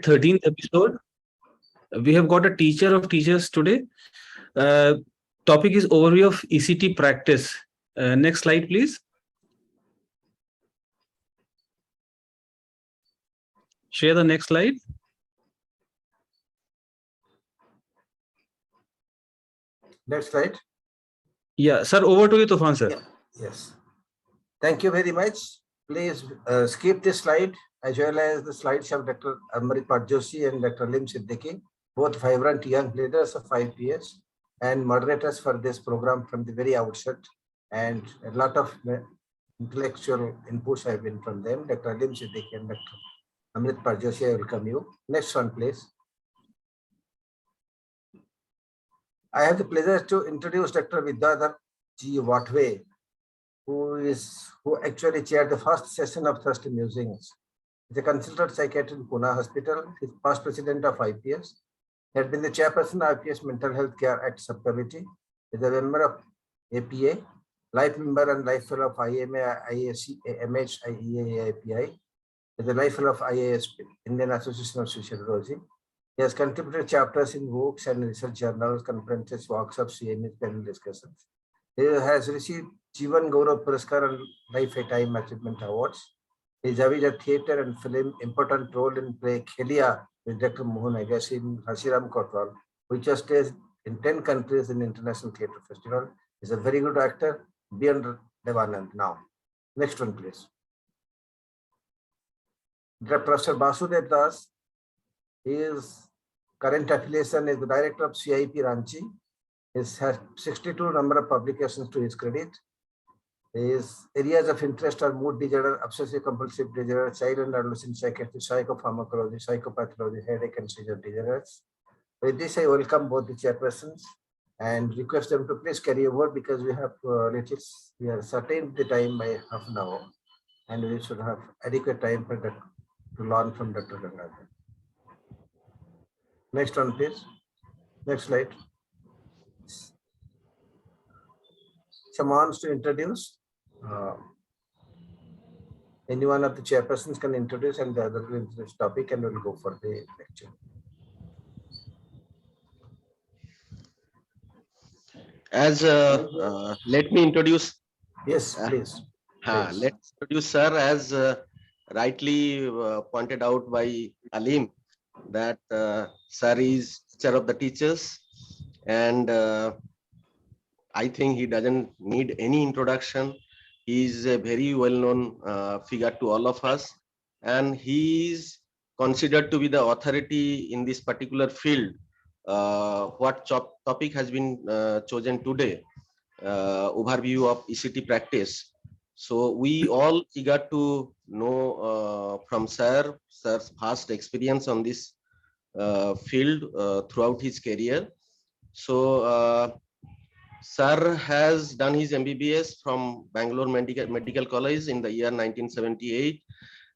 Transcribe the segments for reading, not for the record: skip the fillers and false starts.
13th episode. We have got a teacher of teachers today. Topic is overview of ECT practice. Next slide, please. Share the next slide. Next slide. Yeah, sir, over to you, Tufan sir. Yeah. Yes. Thank you very much. Please skip this slide as well as the slides of Dr. Amrit Joshi and Dr. Lim Siddiqui, both vibrant young leaders of IPS and moderators for this program from the very outset. And a lot of intellectual inputs have been from them. Dr. Lim Siddiqui and Dr. Amrit Joshi, I welcome you. Next one, please. I have the pleasure to introduce Dr. Vidyadhar G. Watway, who actually chaired the first session of Thursday Musings. He's a consultant psychiatrist in Pune Hospital. He's past president of IPS. He had been the chairperson of IPS Mental Health Care Act Subcommittee. He's a member of APA, life member and life fellow of IMA, IAC, MH, IEA, API. He's a life fellow of IASP, Indian Association of Sociology. He has contributed chapters in books and research journals, conferences, workshops, CMEs, panel discussions. He has received Jeevan Gaurav Puraskar and Lifetime Achievement Awards. He has a theatre and film important role in play Khelia with Dr. Mohan Agassi in Hasiram Kotwal, which has staged in 10 countries in International Theatre Festival. He's a very good actor, beyond Devanand now. Next one, please. Professor Basudev Das. His current affiliation is the director of CIP Ranchi. He has 62 number of publications to his credit. His areas of interest are mood disorder, obsessive compulsive disorder, child and adolescent psychiatry, psychopharmacology, psychopathology, headache and seizure disorders. With this, I welcome both the chairpersons and request them to please carry over because we have we are certain the time by half an hour and we should have adequate time for that to learn from Dr. Gangadhar. Next one, please. Next slide. Someone wants to introduce. Any one of the chairpersons can introduce and the other will introduce this topic and we'll go for the lecture. As let me introduce. Yes, please. Let's introduce sir as rightly pointed out by Alim that sir is teacher of the teachers and I think he doesn't need any introduction. He is a very well-known figure to all of us and he is considered to be the authority in this particular field. What topic has been chosen today, overview of ECT practice. So we all eager to know from sir's vast experience on this field throughout his career. So sir has done his MBBS from Bangalore Medical College in the year 1978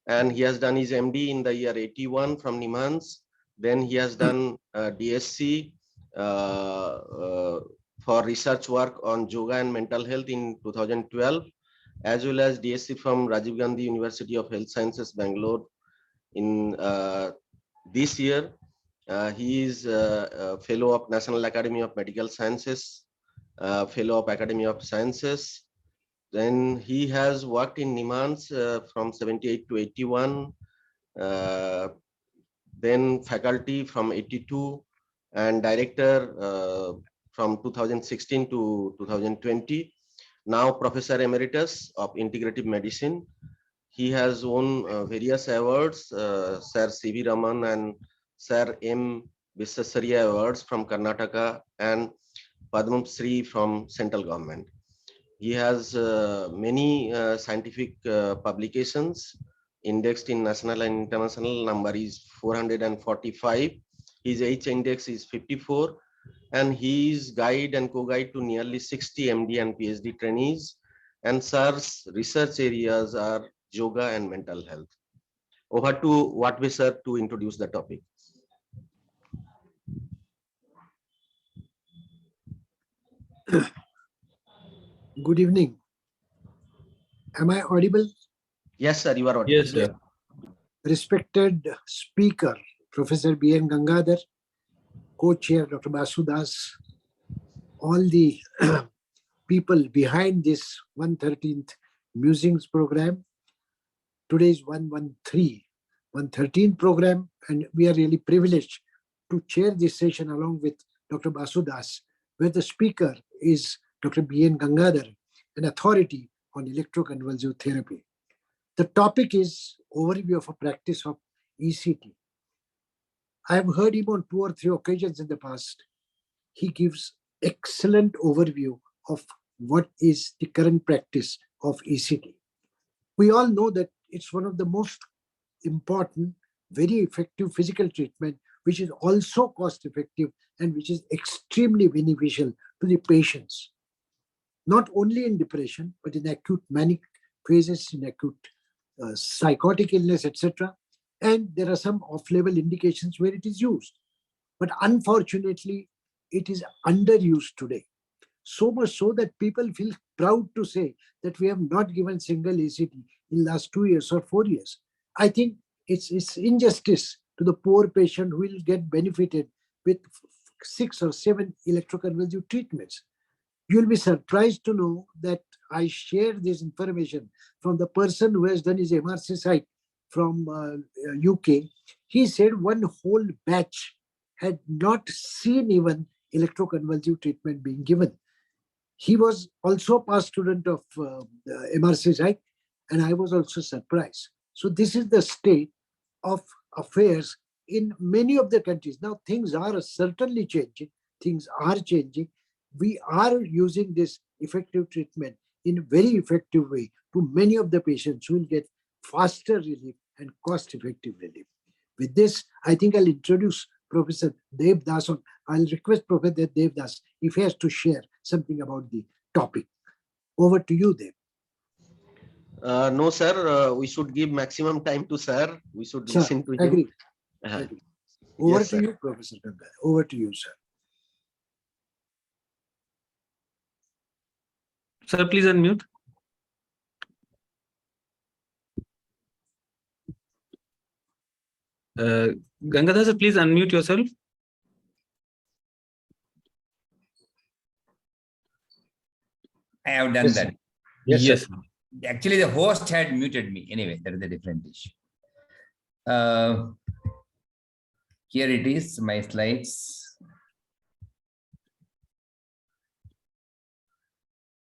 and he has done his MD in the year 81 from Nimans. Then he has done DSc for research work on yoga and mental health in 2012, as well as DSc from Rajiv Gandhi University of Health Sciences, Bangalore in this year. He is a fellow of National Academy of Medical Sciences, fellow of Academy of Sciences. Then he has worked in Nimans from 78 to 81. Then faculty from 82 and director from 2016 to 2020. Now Professor Emeritus of Integrative Medicine. He has won various awards, Sir C.V. Raman and Sir M. Visvesvaraya awards from Karnataka and Padma Shri from central government. He has many scientific publications indexed in national and international. Number is 445. His H index is 54 and he is guide and co-guide to nearly 60 MD and PhD trainees and sir's research areas are yoga and mental health. Over to Watway sir to introduce the topic. Good evening. Am I audible? Yes, sir, you are audible. Yes, sir. Respected speaker Professor B.N. Gangadhar, co-chair Dr. Basudas, all the people behind this 113th Musings program. Today is 113th program, and we are really privileged to chair this session along with Dr. Basudas, where the speaker is Dr. B.N. Gangadhar, an authority on electroconvulsive therapy. The topic is overview of a practice of ECT. I have heard him on 2 or 3 occasions in the past. He gives excellent overview of what is the current practice of ECT. We all know that it's one of the most important, very effective physical treatment, which is also cost effective and which is extremely beneficial to the patients, not only in depression, but in acute manic phases, in acute psychotic illness, etc. And there are some off-label indications where it is used. But unfortunately, it is underused today. So much so that people feel proud to say that we have not given single ECT in last 2 years or 4 years. I think it's injustice to the poor patient who will get benefited with 6 or 7 electroconvulsive treatments. You'll be surprised to know that I shared this information from the person who has done his MRC site from UK. He said one whole batch had not seen even electroconvulsive treatment being given. He was also a past student of MRC site, and I was also surprised. So this is the state of affairs in many of the countries. Now things are certainly changing. Things are changing. We are using this effective treatment in a very effective way to many of the patients who will get faster relief and cost-effective relief. With this, I think I'll introduce Professor Dev Das. I'll request Professor Dev Das if he has to share something about the topic. Over to you, Dev. No, sir. We should give maximum time to sir. We should listen to him. Agree. Agree. Over Yes, to sir. you, Professor Gangadhar. Over to you, sir. Sir, please unmute. Gangadhar sir, please unmute yourself. I have done Yes, that. Yes, Yes. sir. Actually, the host had muted me. Anyway, that is a different issue. Here it is, my slides.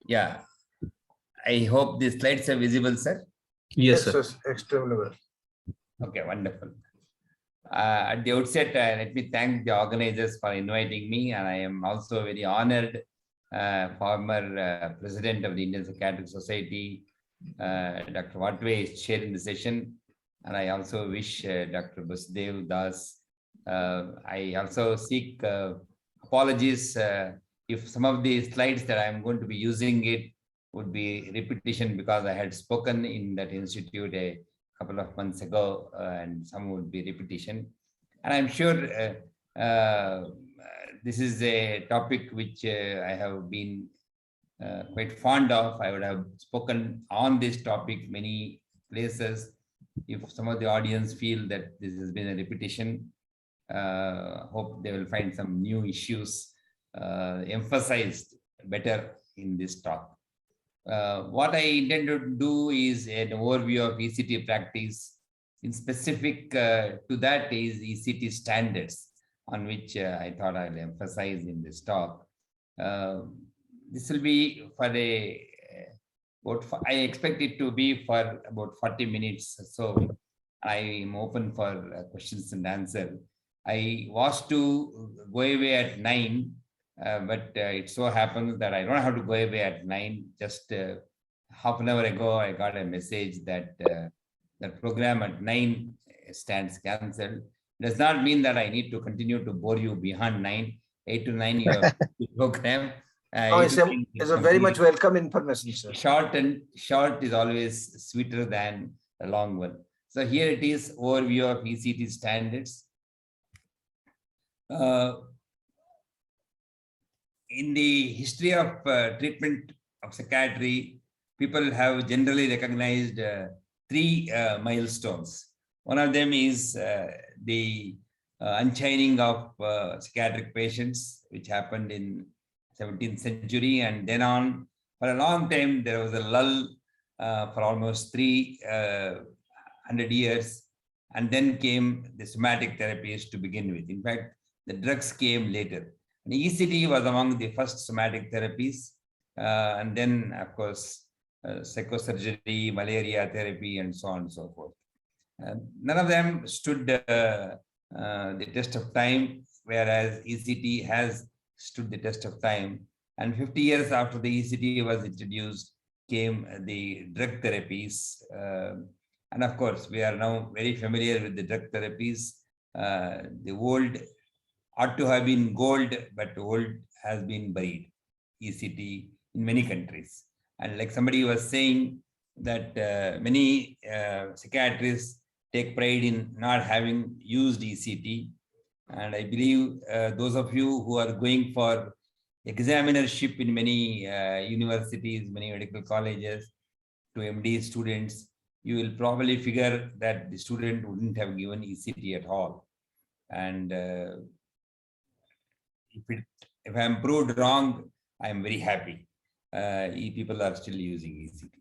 Yeah. I hope the slides are visible, sir. Yes, sir. Yes, extremely well. Okay, wonderful. At the outset, let me thank the organizers for inviting me, and I am also very honored. Former president of the Indian Psychiatric Society, Dr. Watve, is chairing the session, and I also wish Dr. Basudev Das. I also seek apologies if some of the slides that I'm going to be using it would be repetition, because I had spoken in that institute a couple of months ago, and some would be repetition. And I'm sure this is a topic which I have been quite fond of. I would have spoken on this topic many places. If some of the audience feel that this has been a repetition, hope they will find some new issues emphasized better in this talk. What I intend to do is an overview of ECT practice. In specific to that is ECT standards, on which I thought I'll emphasize in this talk. This will be for I expect it to be for about 40 minutes. So I am open for questions and answer. I was to go away at 9, but it so happens that I don't have to go away at 9. Just half an hour ago, I got a message that the program at 9 stands cancelled. Does not mean that I need to continue to bore you beyond 9. 8 to 9, you have the program. It's a very much welcome information, sir. Short is always sweeter than a long one. So here it is, overview of ECT standards. In the history of treatment of psychiatry, people have generally recognized 3 milestones. One of them is the unchaining of psychiatric patients, which happened in 17th century. And then on, for a long time, there was a lull for almost 300 years. And then came the somatic therapies to begin with. In fact, the drugs came later. And ECT was among the first somatic therapies. And then, of course, psychosurgery, malaria therapy, and so on and so forth. None of them stood the test of time, whereas ECT has stood the test of time. And 50 years after the ECT was introduced, came the drug therapies. And of course, we are now very familiar with the drug therapies. The old ought to have been gold, but old has been buried, ECT, in many countries. And like somebody was saying that many psychiatrists take pride in not having used ECT. And I believe those of you who are going for examinership in many universities, many medical colleges, to MD students, you will probably figure that the student wouldn't have given ECT at all. And if I'm proved wrong, I'm very happy. People are still using ECT.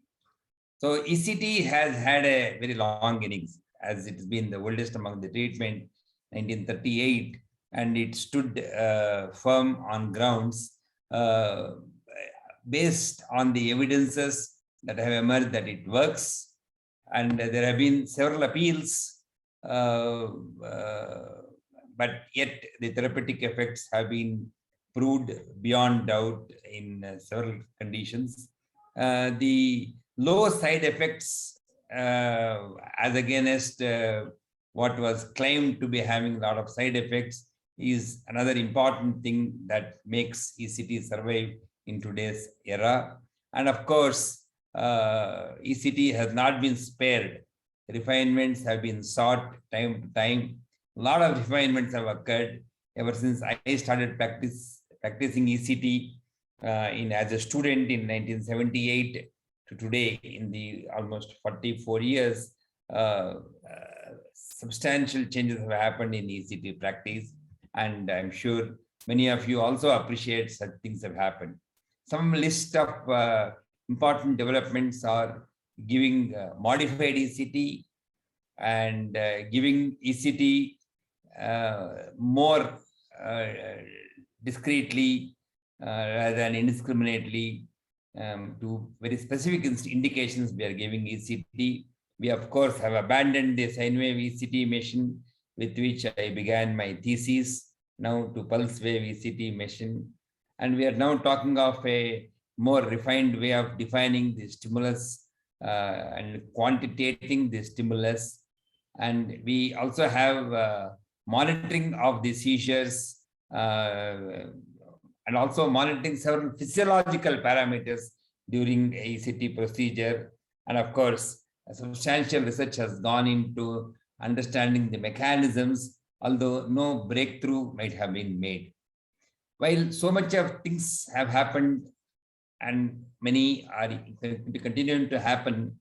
So ECT has had a very long innings, as it's been the oldest among the treatment, 1938, and it stood firm on grounds based on the evidences that have emerged that it works. And there have been several appeals, but yet the therapeutic effects have been proved beyond doubt in several conditions. The low side effects as against what was claimed to be having a lot of side effects is another important thing that makes ECT survive in today's era. And of course, ECT has not been spared. Refinements have been sought time to time. A lot of refinements have occurred ever since I started practicing ECT as a student in 1978 to today, in the almost 44 years. Substantial changes have happened in ECT practice, and I'm sure many of you also appreciate such things have happened. Some list of important developments are giving modified ECT and giving ECT more discreetly rather than indiscriminately to very specific indications. We are giving ECT. We of course have abandoned the sine wave ECT machine with which I began my thesis, now to pulse wave ECT machine. And we are now talking of a more refined way of defining the stimulus and quantitating the stimulus. And we also have monitoring of the seizures and also monitoring several physiological parameters during ECT procedure. And of course, substantial research has gone into understanding the mechanisms, although no breakthrough might have been made. While so much of things have happened and many are continuing to happen,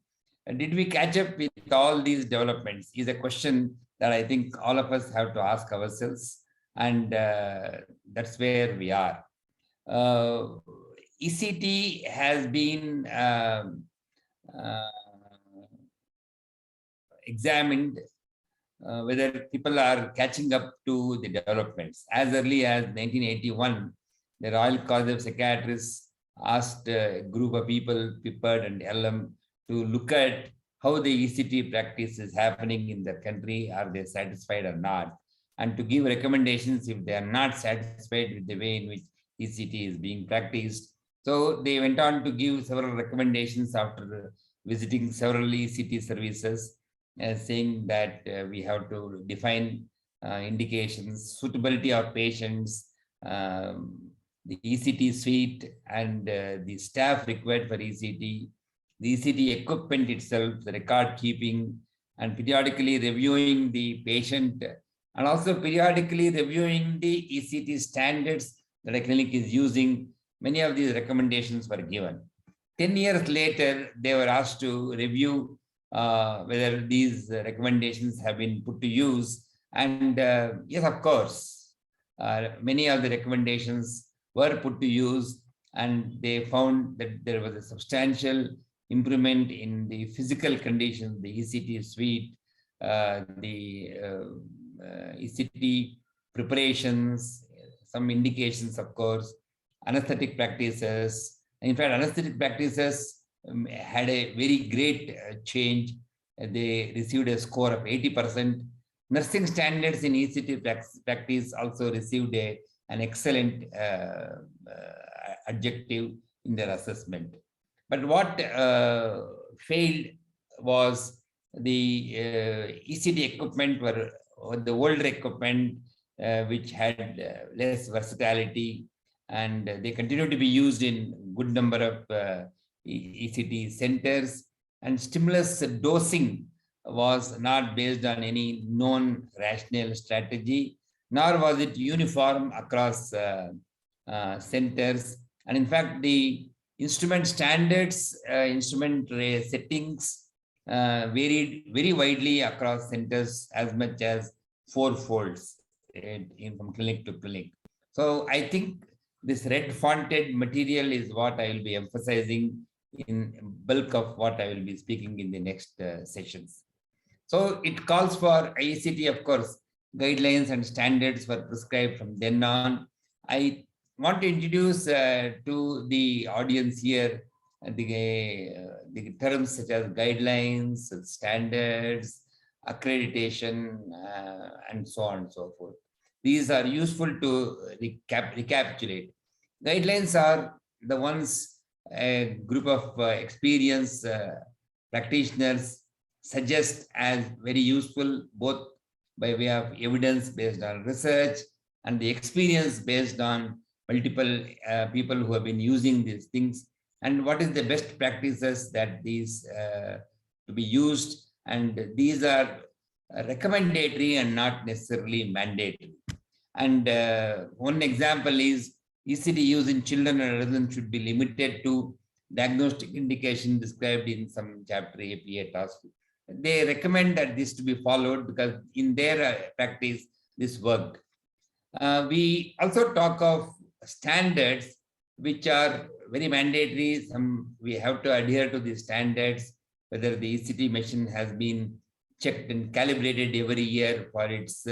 did we catch up with all these developments is a question that I think all of us have to ask ourselves, and that's where we are. ECT has been examined whether people are catching up to the developments. As early as 1981, the Royal College of Psychiatrists asked a group of people, Pippard and Ellam, to look at how the ECT practice is happening in the country. Are they satisfied or not? And to give recommendations if they are not satisfied with the way in which ECT is being practiced. So they went on to give several recommendations after visiting several ECT services, saying that we have to define indications, suitability of patients, the ECT suite and the staff required for ECT, the ECT equipment itself, the record keeping, and periodically reviewing the patient, and also periodically reviewing the ECT standards that a clinic is using. Many of these recommendations were given. 10 years later, they were asked to review whether these recommendations have been put to use, And yes, of course, many of the recommendations were put to use, and they found that there was a substantial improvement in the physical conditions, the ECT suite, the ECT preparations, some indications, of course, anesthetic practices. In fact, anesthetic practices had a very great change. They received a score of 80%. Nursing standards in ECT practice also received an excellent adjective in their assessment. But what failed was the ECT equipment were the older equipment which had less versatility, and they continue to be used in good number of ECT centers, and stimulus dosing was not based on any known rational strategy, nor was it uniform across centers. And in fact, the instrument standards, instrument settings varied very widely across centers, as much as 4 folds from clinic to clinic. So I think this red fonted material is what I will be emphasizing in bulk of what I will be speaking in the next sessions. So it calls for ECT, of course, guidelines and standards were prescribed from then on. I want to introduce to the audience here the terms such as guidelines, standards, accreditation, and so on and so forth. These are useful to recapitulate. Guidelines are the ones a group of experienced practitioners suggest as very useful, both by way of evidence based on research and the experience based on multiple people who have been using these things, and what is the best practices that these to be used. And these are recommendatory and not necessarily mandatory. And one example is ECT use in children and adolescents should be limited to diagnostic indication described in some chapter APA task. They recommend that this to be followed because in their practice, this worked. We also talk of standards, which are very mandatory. We have to adhere to the standards, whether the ECT machine has been checked and calibrated every year for its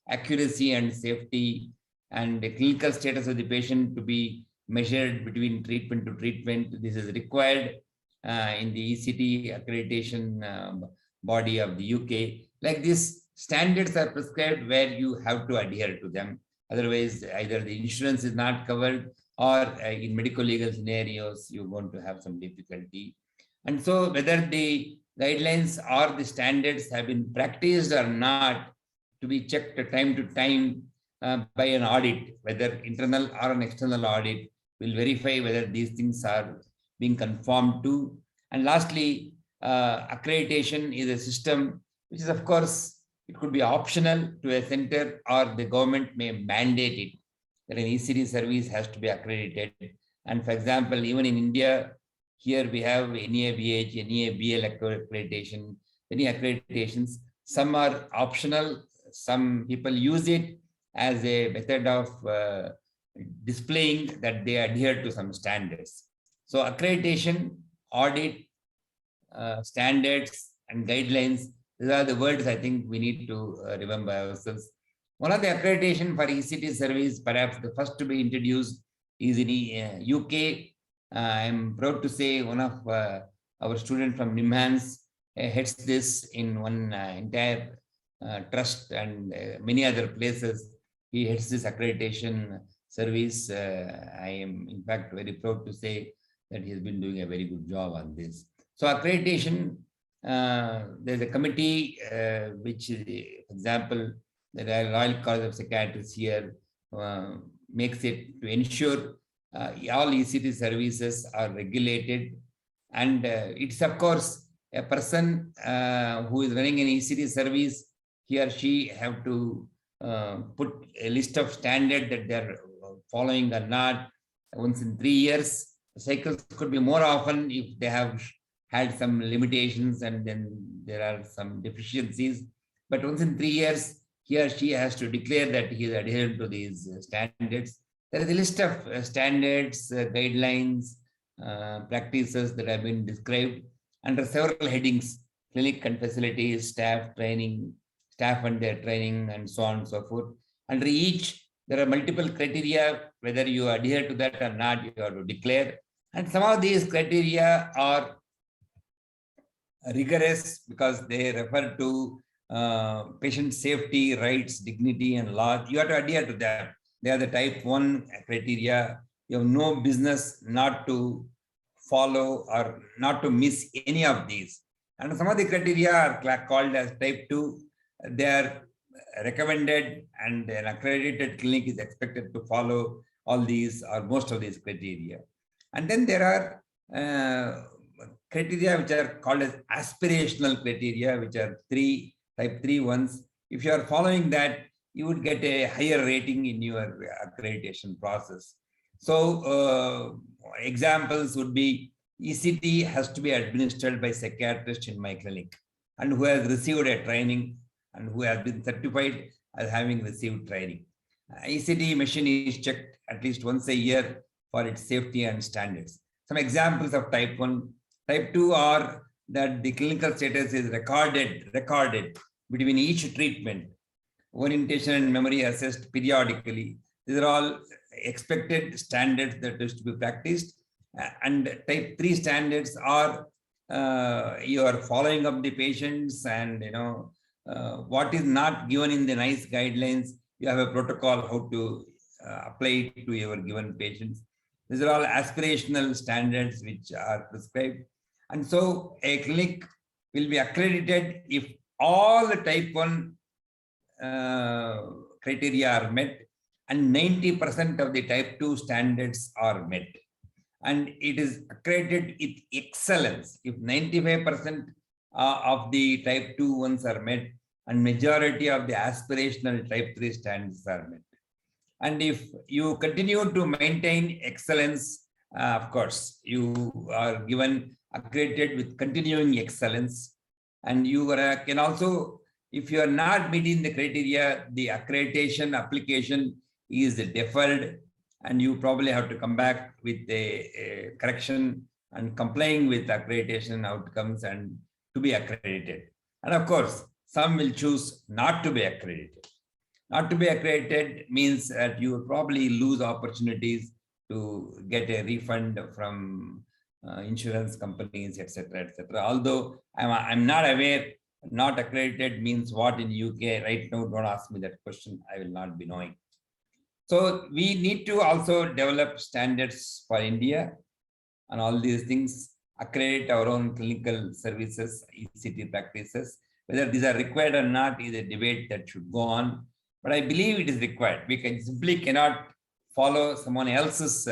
accuracy and safety, and the clinical status of the patient to be measured between treatment to treatment. This is required in the ECT accreditation body of the UK. Like this, standards are prescribed where you have to adhere to them. Otherwise, either the insurance is not covered, or in medical legal scenarios, you're going to have some difficulty. And so whether the guidelines or the standards have been practiced or not, to be checked time to time by an audit, whether internal or an external audit, will verify whether these things are being conformed to. And lastly, accreditation is a system which is, of course, it could be optional to a center, or the government may mandate it that an ECT service has to be accredited. And for example, even in India, here we have NABH, NABL accreditation, many accreditations. Some are optional. Some people use it as a method of displaying that they adhere to some standards. So accreditation, audit, standards, and guidelines, these are the words I think we need to remember ourselves. One of the accreditation for ECT service, perhaps the first to be introduced, is in UK. I'm proud to say one of our students from NIMHANS heads this in one entire trust, and many other places. He heads this accreditation service. I am in fact very proud to say that he has been doing a very good job on this. So accreditation, there's a committee which, for example, the Royal College of Psychiatrists here makes it to ensure all ECT services are regulated. And it's, of course, a person who is running an ECT service, he or she have to put a list of standards that they're following or not once in 3 years. Cycles could be more often if they have had some limitations and then there are some deficiencies. But once in 3 years, he or she has to declare that he is adherent to these standards. There is a list of standards, guidelines, practices that have been described under several headings: clinic and facilities, staff training, staff and their training, and so on and so forth. Under each, there are multiple criteria. Whether you adhere to that or not, you have to declare. And some of these criteria are rigorous because they refer to patient safety, rights, dignity, and law. You have to adhere to them. They are the type 1 criteria. You have no business not to follow or not to miss any of these. And some of the criteria are called as type 2. They are recommended, and an accredited clinic is expected to follow all these or most of these criteria. And then there are criteria which are called as aspirational criteria, which are type 3 ones. If you are following that, you would get a higher rating in your accreditation process. So examples would be ECT has to be administered by psychiatrist in my clinic and who has received a training and who has been certified as having received training. ECT machine is checked at least once a year for its safety and standards. Some examples of type 1. Type 2 are that the clinical status is recorded between each treatment, orientation and memory assessed periodically. These are all expected standards that is to be practiced. And type 3 standards are you are following up the patients, and what is not given in the NICE guidelines, you have a protocol how to apply it to your given patients. These are all aspirational standards which are prescribed. And so a clinic will be accredited if all the type 1 criteria are met and 90% of the type 2 standards are met. And it is accredited with excellence if 95% of the type 2 ones are met and majority of the aspirational type 3 standards are met. And if you continue to maintain excellence, of course, you are given accredited with continuing excellence. And you can also, if you are not meeting the criteria, the accreditation application is deferred, and you probably have to come back with a correction and complying with accreditation outcomes and to be accredited. And of course, some will choose not to be accredited. Not to be accredited means that you will probably lose opportunities to get a refund from insurance companies, etc., etc. Although I'm not aware, not accredited means what in UK right now. Don't ask me that question. I will not be knowing. So we need to also develop standards for India and all these things, accredit our own clinical services, ECT practices. Whether these are required or not is a debate that should go on. But I believe it is required. We simply cannot follow someone else's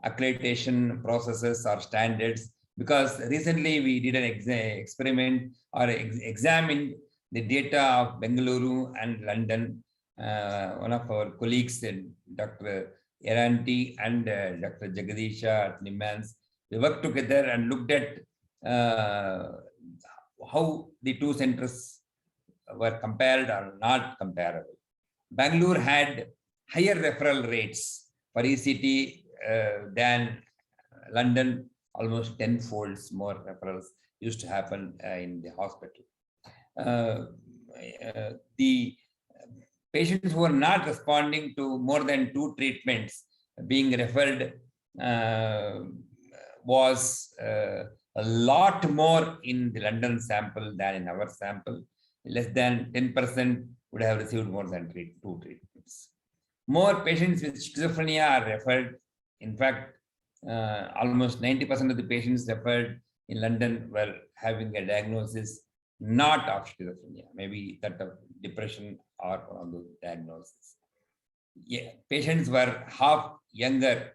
accreditation processes or standards, because recently we did an experiment or examined the data of Bengaluru and London. One of our colleagues, Dr. Eranti and Dr. Jagadisha at Nimmans, we worked together and looked at how the two centers were compared or not comparable. Bangalore had higher referral rates for ECT than London. Almost 10 folds more referrals used to happen in the hospital. The patients who are not responding to more than 2 treatments being referred was a lot more in the London sample than in our sample. Less than 10% would have received more than 2 treatments. More patients with schizophrenia are referred. In fact, almost 90% of the patients referred in London were having a diagnosis not of schizophrenia, maybe that of depression or one of those diagnoses. Yeah, patients were half younger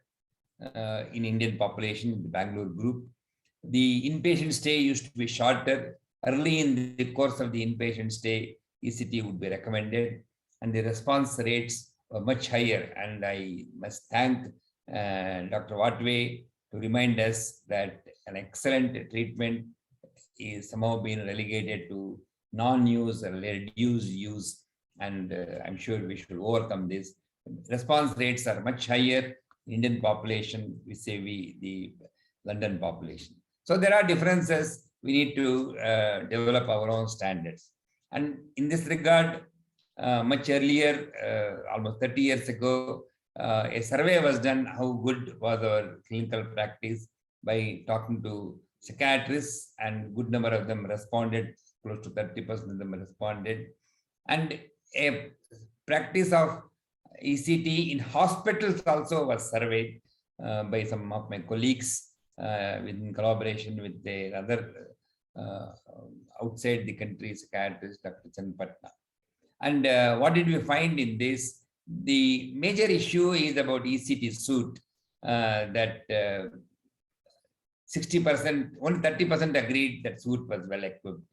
in Indian population, the Bangalore group. The inpatient stay used to be shorter. Early in the course of the inpatient stay, ECT would be recommended, and the response rates were much higher. And I must thank Dr. Watway to remind us that an excellent treatment is somehow being relegated to non-use or reduced use, and I'm sure we should overcome this. Response rates are much higher in Indian population, vis-a-vis the London population. So there are differences. We need to develop our own standards. And in this regard, much earlier, almost 30 years ago, a survey was done how good was our clinical practice by talking to psychiatrists, and good number of them responded, close to 30% of them responded. And a practice of ECT in hospitals also was surveyed by some of my colleagues in collaboration with the other outside the country psychiatrist, Dr. Chanpatna. And what did we find in this? The major issue is about ECT suite, that 60%, only 30% agreed that suite was well equipped.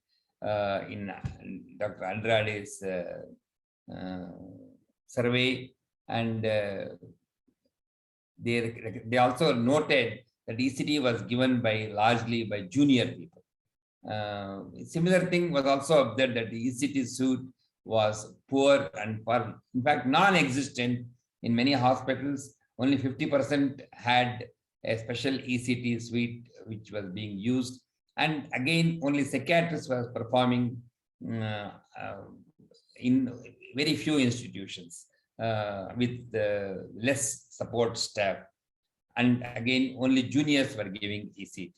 In Dr. Andrade's survey, and they also noted that ECT was given largely by junior people. Similar thing was also observed, that the ECT suite was poor and in fact non-existent in many hospitals. Only 50% had a special ECT suite which was being used, and again only psychiatrists was performing in very few institutions with less support staff, and again only juniors were giving ECT.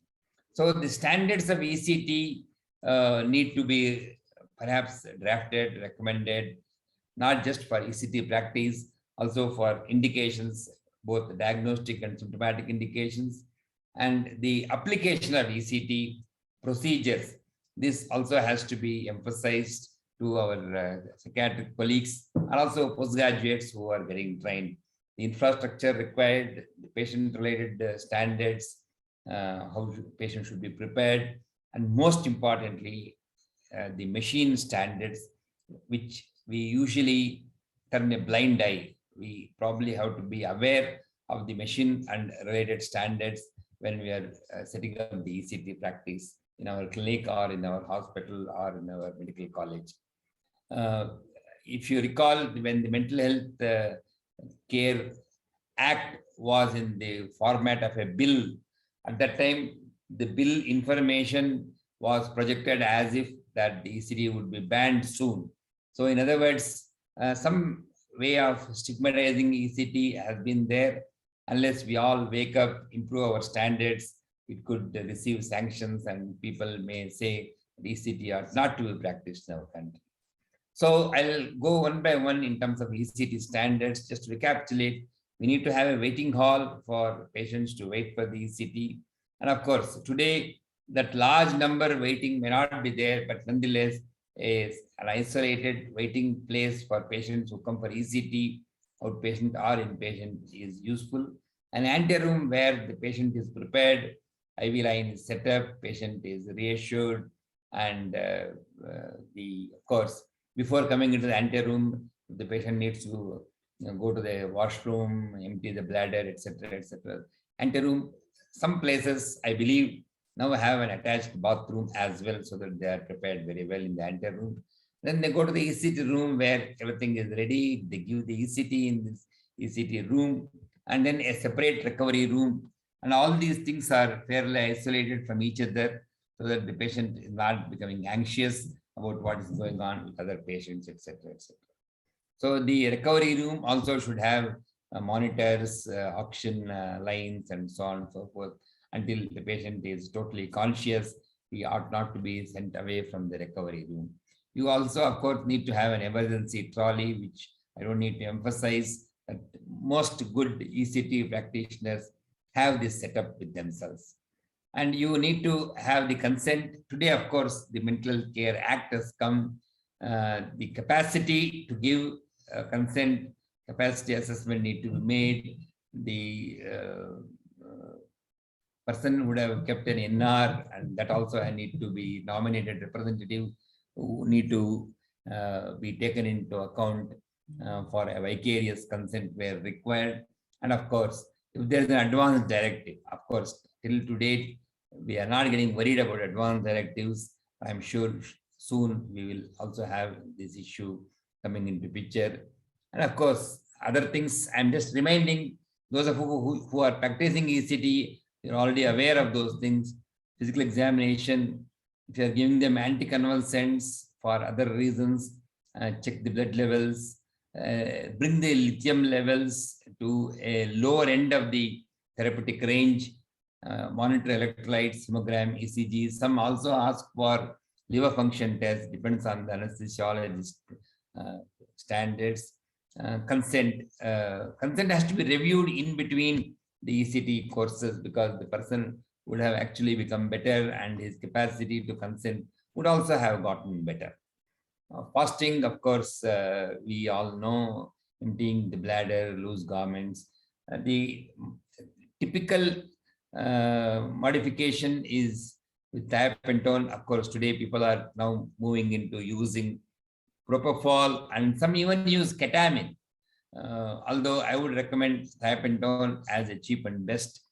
So the standards of ECT need to be perhaps drafted, recommended, not just for ECT practice, also for indications, both diagnostic and symptomatic indications, and the application of ECT procedures. This also has to be emphasized to our psychiatric colleagues and also postgraduates who are getting trained. The infrastructure required, the patient-related standards, how patients should be prepared, and most importantly, the machine standards, which we usually turn a blind eye. We probably have to be aware of the machine and related standards when we are setting up the ECT practice in our clinic or in our hospital or in our medical college. If you recall, when the Mental Health Care Act was in the format of a bill, at that time, the bill information was projected as if that the ECT would be banned soon. So in other words, some way of stigmatizing ECT has been there. Unless we all wake up, improve our standards, it could receive sanctions, and people may say ECT are not to be practiced in our country. So I'll go one by one in terms of ECT standards. Just to recapitulate, we need to have a waiting hall for patients to wait for the ECT. And of course, today, that large number waiting may not be there, but nonetheless, an isolated waiting place for patients who come for ECT, outpatient or inpatient, is useful. An anteroom where the patient is prepared, IV line is set up, patient is reassured, and of course, before coming into the anteroom, the patient needs to go to the washroom, empty the bladder, etc., etc. Anteroom, some places, I believe, now have an attached bathroom as well, so that they are prepared very well in the anteroom. Then they go to the ECT room where everything is ready. They give the ECT in this ECT room, and then a separate recovery room. And all these things are fairly isolated from each other, so that the patient is not becoming anxious about what is going on with other patients, etc., etc. So the recovery room also should have monitors, oxygen lines, and so on and so forth. Until the patient is totally conscious, he ought not to be sent away from the recovery room. You also, of course, need to have an emergency trolley, which I don't need to emphasize, that most good ECT practitioners have this set up with themselves. And you need to have the consent. Today, of course, the Mental Care Act has come. The capacity to give consent, capacity assessment need to be made. The person would have kept an NR, and that also need to be nominated representative who need to be taken into account for a vicarious consent where required. And of course, if there is an advance directive, of course, till to date, we are not getting worried about advance directives. I'm sure soon we will also have this issue coming into picture. And of course, other things, I'm just reminding those of who are practicing ECT, you're already aware of those things. Physical examination, if you're giving them anticonvulsants for other reasons, check the blood levels, bring the lithium levels to a lower end of the therapeutic range, monitor electrolytes, hemogram, ECG. Some also ask for liver function test, depends on the anesthesiologist standards. Consent has to be reviewed in between the ECT courses, because the person would have actually become better and his capacity to consent would also have gotten better. Fasting, of course, we all know, emptying the bladder, loose garments. The typical modification is with thiopentone. Of course, today people are now moving into using propofol, and some even use ketamine. Although I would recommend thiopentone as a cheap and best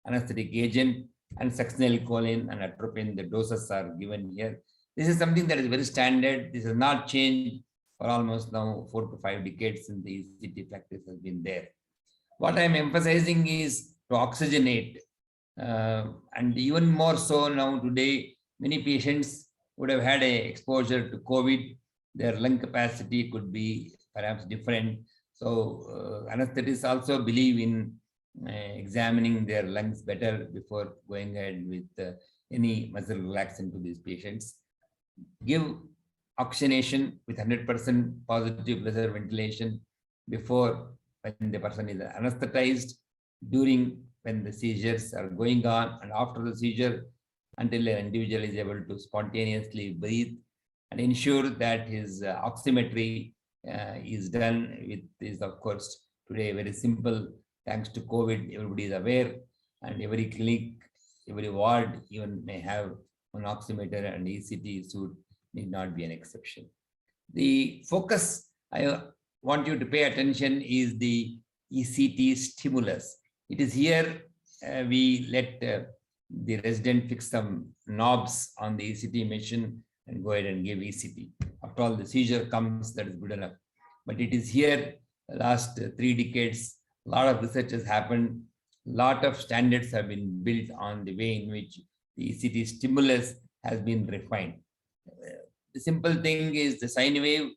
anesthetic agent, and succinylcholine and atropine, the doses are given here. This is something that is very standard. This has not changed for almost now 4 to 5 decades since the ECT practice has been there. What I'm emphasizing is to oxygenate, and even more so now today, many patients would have had a exposure to COVID. Their lung capacity could be perhaps different. So anesthetists also believe in examining their lungs better before going ahead with any muscle relaxant to these patients. Give oxygenation with 100% positive pressure ventilation before when the person is anesthetized, during when the seizures are going on, and after the seizure, until an individual is able to spontaneously breathe, and ensure that his oximetry is done with this. Of course, today very simple, thanks to COVID, everybody is aware, and every clinic, every ward even may have an oximeter, and ECT suit need not be an exception. The focus I want you to pay attention is the ECT stimulus. It is here we let the resident fix some knobs on the ECT machine and go ahead and give ECT. After all, the seizure comes, that is good enough. But it is here, the last 3 decades, a lot of research has happened. A lot of standards have been built on the way in which the ECT stimulus has been refined. The simple thing is the sine wave,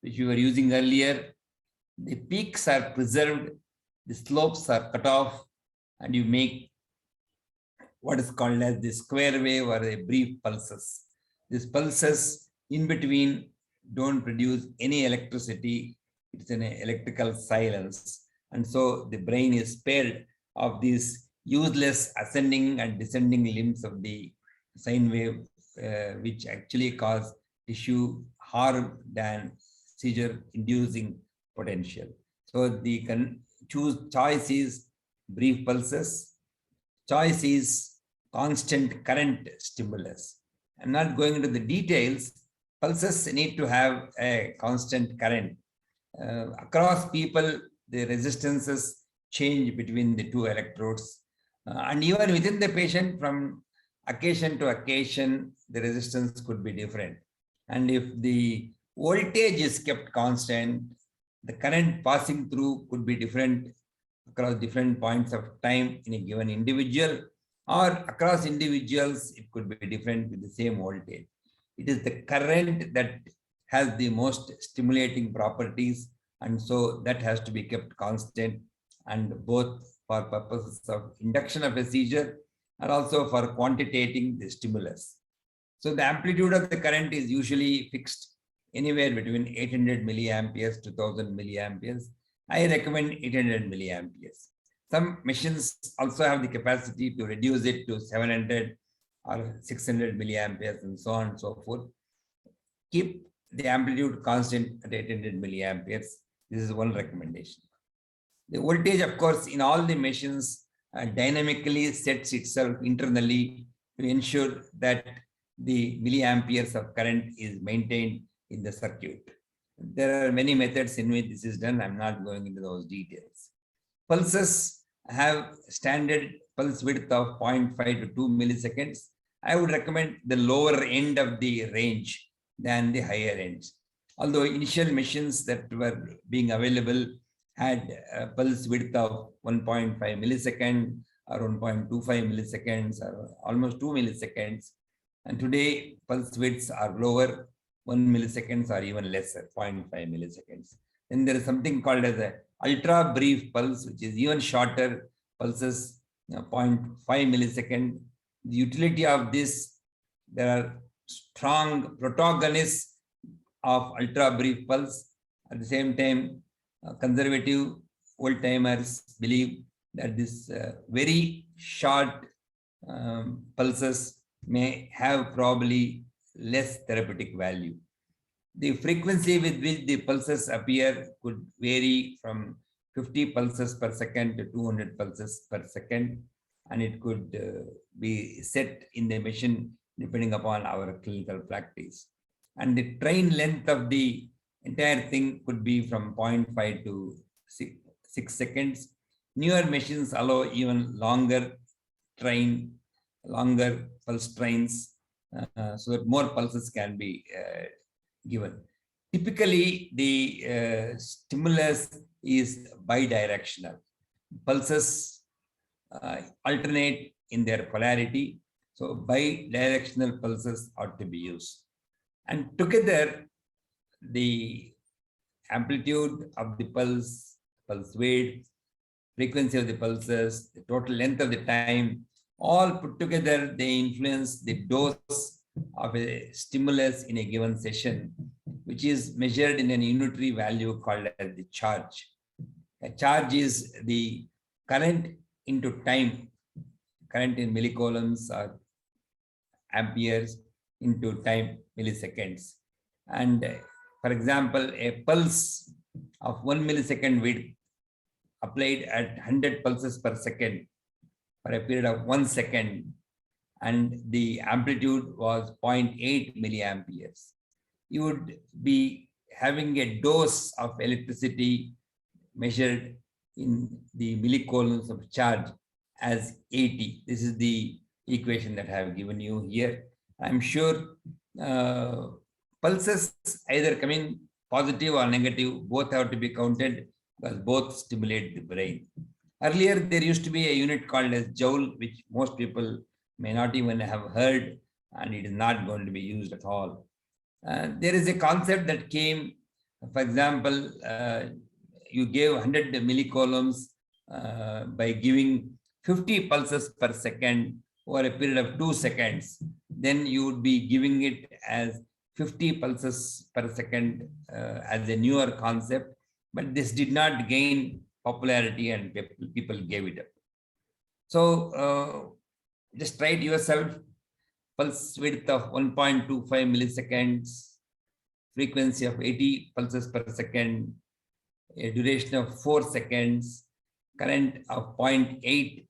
which we were using earlier, the peaks are preserved, the slopes are cut off, and you make what is called as the square wave or a brief pulses. These pulses in between don't produce any electricity. It's an electrical silence. And so the brain is spared of these useless ascending and descending limbs of the sine wave, which actually cause tissue harm than seizure inducing potential. So the choice is brief pulses. Choice is constant current stimulus. I'm not going into the details. Pulses need to have a constant current. Across people, the resistances change between the 2 electrodes. And even within the patient, from occasion to occasion, the resistance could be different. And if the voltage is kept constant, the current passing through could be different across different points of time in a given individual, or across individuals, it could be different with the same voltage. It is the current that has the most stimulating properties, and so that has to be kept constant, and both for purposes of induction of a seizure and also for quantitating the stimulus. So the amplitude of the current is usually fixed anywhere between 800 milliamperes to 1000 milliamperes. I recommend 800 milliamperes. Some machines also have the capacity to reduce it to 700 or 600 milliamperes and so on and so forth. Keep the amplitude constant at 800 milliamperes. This is one recommendation. The voltage, of course, in all the machines dynamically sets itself internally to ensure that the milliamperes of current is maintained in the circuit. There are many methods in which this is done. I'm not going into those details. Pulses have standard pulse width of 0.5 to 2 milliseconds. I would recommend the lower end of the range than the higher ends. Although initial machines that were being available had a pulse width of 1.5 millisecond or 1.25 milliseconds or almost 2 milliseconds. And today pulse widths are lower, 1 milliseconds or even lesser, 0.5 milliseconds. Then there is something called as a ultra brief pulse, which is even shorter pulses, 0.5 millisecond. The utility of this, there are strong protagonists of ultra brief pulse. At the same time, conservative old timers believe that this very short pulses may have probably less therapeutic value. The frequency with which the pulses appear could vary from 50 pulses per second to 200 pulses per second, and it could be set in the machine depending upon our clinical practice. And the train length of the entire thing could be from 0.5 to 6 seconds. Newer machines allow even longer pulse trains, so that more pulses can be given. Typically, the stimulus is bidirectional. Pulses alternate in their polarity, so bidirectional pulses ought to be used. And together, the amplitude of the pulse, pulse weight, frequency of the pulses, the total length of the time, all put together, they influence the dose of a stimulus in a given session, which is measured in an unitary value called as the charge. A charge is the current into time, current in millicoulombs or amperes into time, milliseconds. And for example, a pulse of 1 millisecond width applied at 100 pulses per second for a period of 1 second, and the amplitude was 0.8 milliamperes. You would be having a dose of electricity measured in the millicoulombs of charge as 80. This is the equation that I have given you here. I'm sure pulses either coming positive or negative, both have to be counted because both stimulate the brain. Earlier, there used to be a unit called as joule, which most people may not even have heard, and it is not going to be used at all. There is a concept that came, for example, you gave 100 millicoulombs by giving 50 pulses per second over a period of 2 seconds, then you would be giving it as 50 pulses per second as a newer concept, but this did not gain popularity and people gave it up. So just try it yourself. Pulse width of 1.25 milliseconds, frequency of 80 pulses per second, a duration of 4 seconds, current of 0.8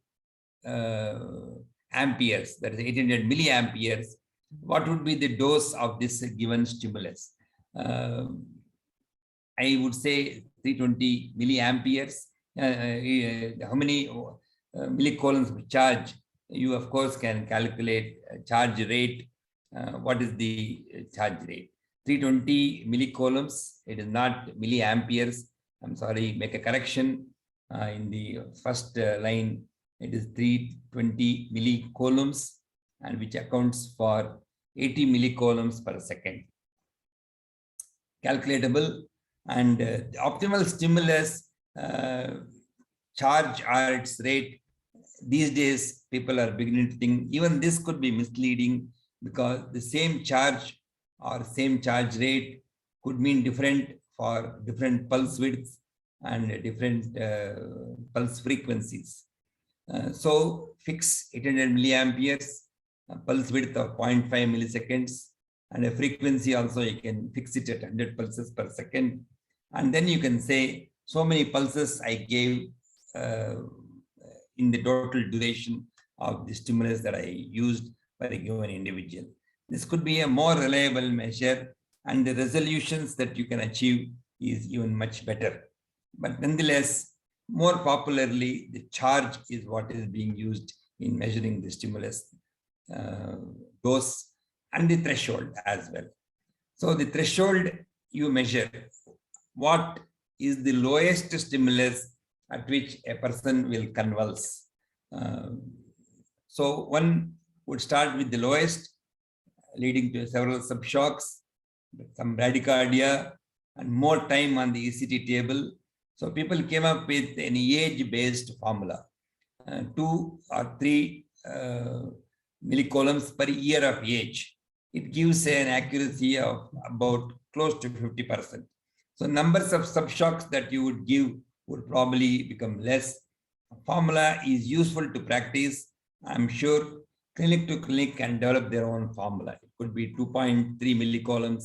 amperes, that is 800 milliamperes. What would be the dose of this given stimulus? I would say 320 milliamperes. How many millicoulombs of charge? You, of course, can calculate charge rate. What is the charge rate? 320 millicoulombs. It is not milliamperes. I'm sorry, make a correction. In the first line, it is 320 millicoulombs, and which accounts for 80 millicoulombs per second. Calculatable, and the optimal stimulus charge or its rate. These days, people are beginning to think even this could be misleading, because the same charge or same charge rate could mean different for different pulse widths and different pulse frequencies. So fix 800 milliamperes, a pulse width of 0.5 milliseconds, and a frequency also you can fix it at 100 pulses per second. And then you can say, so many pulses I gave in the total duration of the stimulus that I used for a given individual. This could be a more reliable measure, and the resolutions that you can achieve is even much better. But nonetheless, more popularly, the charge is what is being used in measuring the stimulus dose and the threshold as well. So the threshold you measure, what is the lowest stimulus at which a person will convulse. So one would start with the lowest, leading to several subshocks, some bradycardia, and more time on the ECT table. So people came up with an age-based formula, 2 or 3 millicoulombs per year of age. It gives an accuracy of about close to 50%. So numbers of subshocks that you would give would probably become less. Formula is useful to practice. I'm sure clinic to clinic can develop their own formula. It could be 2.3 millicoulombs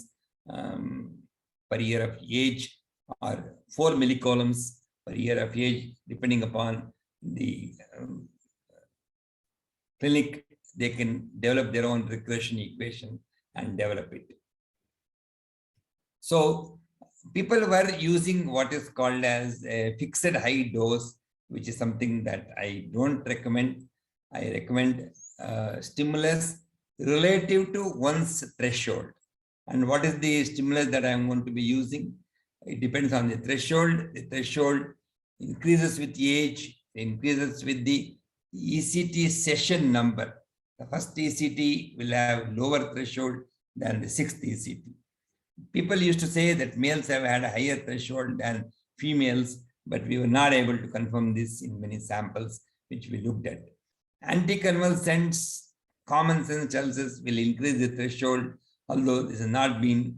per year of age, or 4 millicoulombs per year of age, depending upon the clinic. They can develop their own regression equation and develop it. So people were using what is called as a fixed high dose, which is something that I don't recommend. I recommend stimulus relative to one's threshold. And what is the stimulus that I'm going to be using? It depends on the threshold. The threshold increases with age, increases with the ECT session number. The first ECT will have lower threshold than the 6th ECT. People used to say that males have had a higher threshold than females, but we were not able to confirm this in many samples which we looked at. Anticonvulsants, common sense tells us, will increase the threshold, although this has not been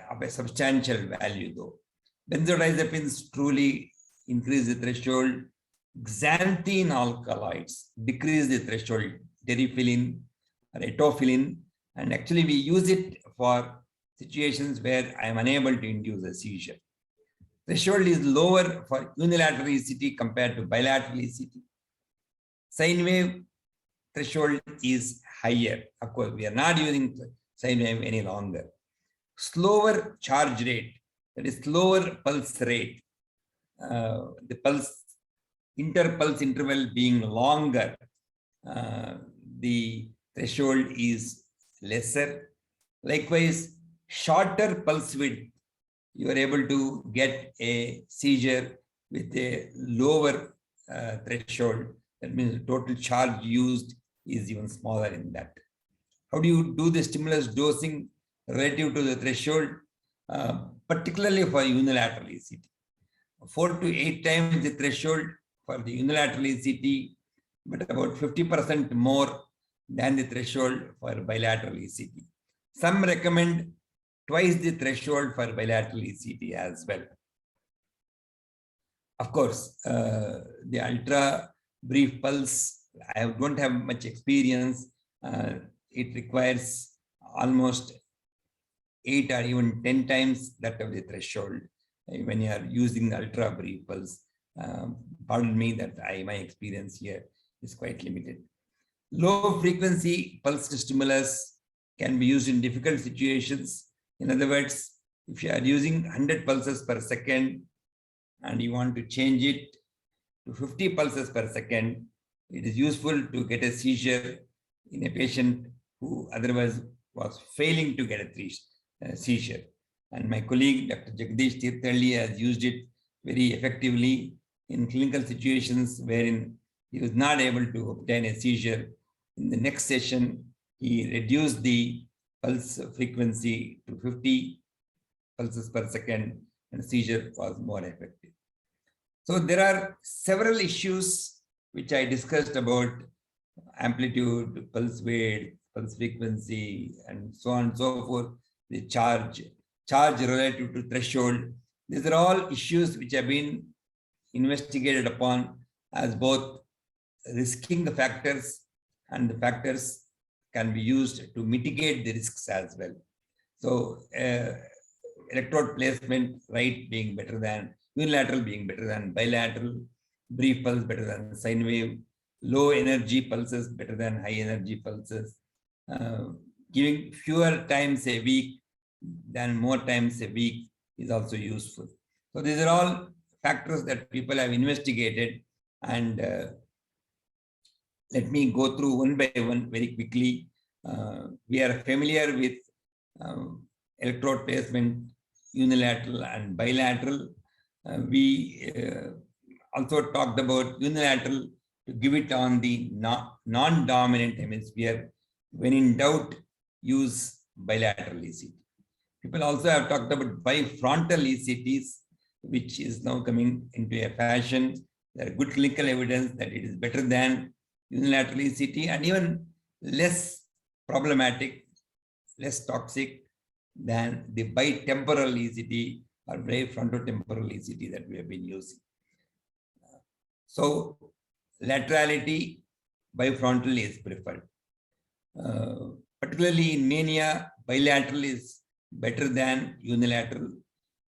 of a substantial value though. Benzodiazepines truly increase the threshold. Xanthine alkaloids decrease the threshold, terifilin or etofilin, and actually we use it for situations where I am unable to induce a seizure. Threshold is lower for unilateral ECT compared to bilateral ECT. Sine wave threshold is higher. Of course, we are not using sine wave any longer. Slower charge rate, that is slower pulse rate. The pulse, interpulse interval being longer, the threshold is lesser. Likewise, shorter pulse width, you are able to get a seizure with a lower threshold. That means the total charge used is even smaller in that. How do you do the stimulus dosing relative to the threshold, particularly for unilateral ECT? 4 to 8 times the threshold for the unilateral ECT, but about 50% more than the threshold for bilateral ECT. Some recommend twice the threshold for bilateral ECT as well. Of course, the ultra brief pulse, I don't have much experience. It requires almost 8 or even 10 times that of the threshold when you are using the ultra brief pulse. Pardon me that my experience here is quite limited. Low frequency pulse stimulus can be used in difficult situations. In other words, if you are using 100 pulses per second and you want to change it to 50 pulses per second, it is useful to get a seizure in a patient who otherwise was failing to get a seizure. And my colleague, Dr. Jagdish Tirthalli, has used it very effectively in clinical situations wherein he was not able to obtain a seizure. In the next session, he reduced the pulse frequency to 50 pulses per second, and seizure was more effective. So there are several issues which I discussed about amplitude, pulse weight, pulse frequency, and so on and so forth, the charge relative to threshold. These are all issues which have been investigated upon as both risking the factors, and the factors can be used to mitigate the risks as well. So electrode placement, right, being better than unilateral, being better than bilateral, brief pulse better than sine wave, low energy pulses better than high energy pulses, giving fewer times a week than more times a week is also useful. So these are all factors that people have investigated, and let me go through one by one very quickly. We are familiar with electrode placement, unilateral and bilateral. We also talked about unilateral to give it on the non-dominant hemisphere. When in doubt, use bilateral ECT. People also have talked about bifrontal ECTs, which is now coming into a fashion. There are good clinical evidence that it is better than unilateral ECT and even less problematic, less toxic than the bitemporal ECT or bifrontotemporal ECT that we have been using. So laterality, bifrontal is preferred. Particularly in mania, bilateral is better than unilateral.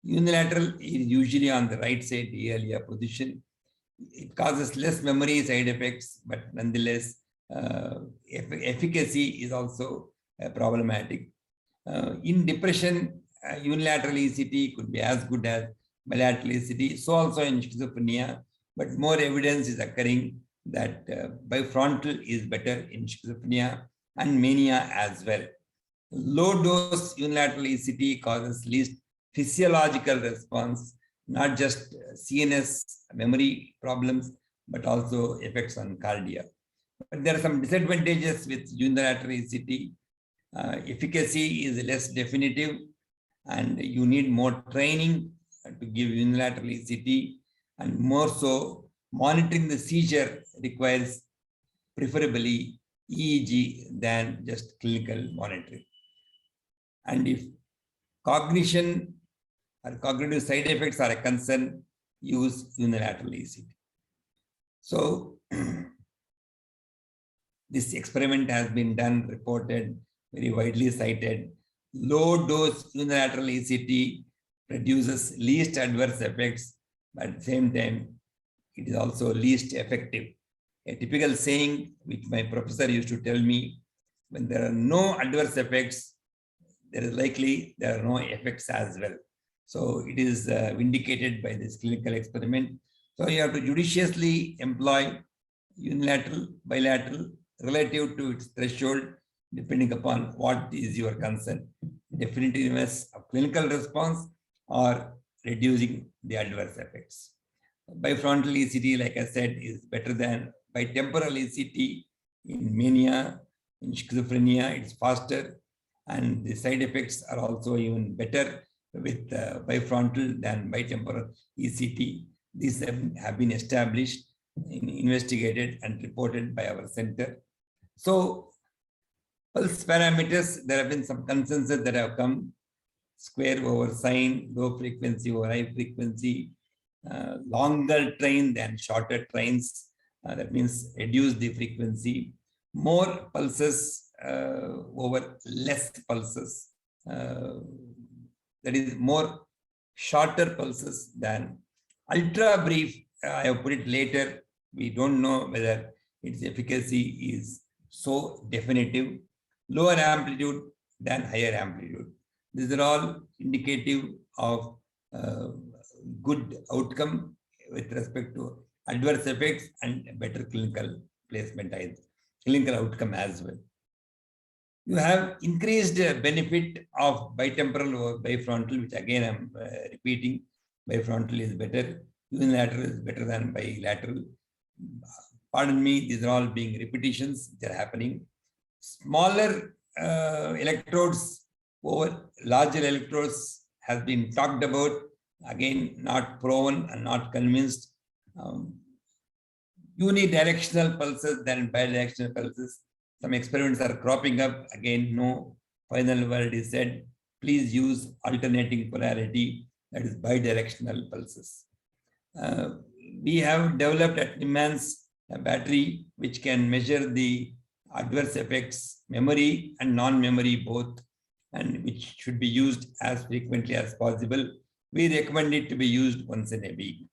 Unilateral is usually on the right side earlier position. It causes less memory side effects, but nonetheless, efficacy is also problematic. In depression, unilateral ECT could be as good as bilateral ECT. So also in schizophrenia, but more evidence is occurring that bifrontal is better in schizophrenia and mania as well. Low dose unilateral ECT causes least physiological response, not just CNS memory problems, but also effects on cardia. But there are some disadvantages with unilateral ECT. Efficacy is less definitive, and you need more training to give unilateral ECT, and more so, monitoring the seizure requires preferably EEG than just clinical monitoring. And if cognition or cognitive side effects are a concern, use unilateral ECT. So this experiment has been done, reported, very widely cited. Low dose unilateral ECT produces least adverse effects, but at the same time, it is also least effective. A typical saying which my professor used to tell me, when there are no adverse effects, there is likely there are no effects as well. So it is vindicated by this clinical experiment. So you have to judiciously employ unilateral, bilateral, relative to its threshold, depending upon what is your concern. Definitiveness of clinical response or reducing the adverse effects. Bifrontal ECT, like I said, is better than bitemporal ECT in mania. In schizophrenia, it's faster, and the side effects are also even better with bifrontal than bitemporal ECT. These have been established, investigated, and reported by our center. So, pulse parameters, there have been some consensus that have come: square over sine, low frequency over high frequency, longer train than shorter trains. That means reduce the frequency, more pulses over less pulses. That is more shorter pulses than ultra brief. I have put it later. We don't know whether its efficacy is so definitive. Lower amplitude than higher amplitude. These are all indicative of good outcome with respect to adverse effects and better clinical placement, clinical outcome as well. You have increased benefit of bitemporal over bifrontal, which again I'm repeating. Bifrontal is better, unilateral is better than bilateral. Pardon me, these are all being repetitions, they're happening. Smaller electrodes over larger electrodes has been talked about. Again, not proven and not convinced. Unidirectional pulses than bidirectional pulses. Some experiments are cropping up. Again, no final word is said. Please use alternating polarity, that is bidirectional pulses. We have developed at NIMANS a battery which can measure the adverse effects, memory and non-memory both, and which should be used as frequently as possible. We recommend it to be used once in a week.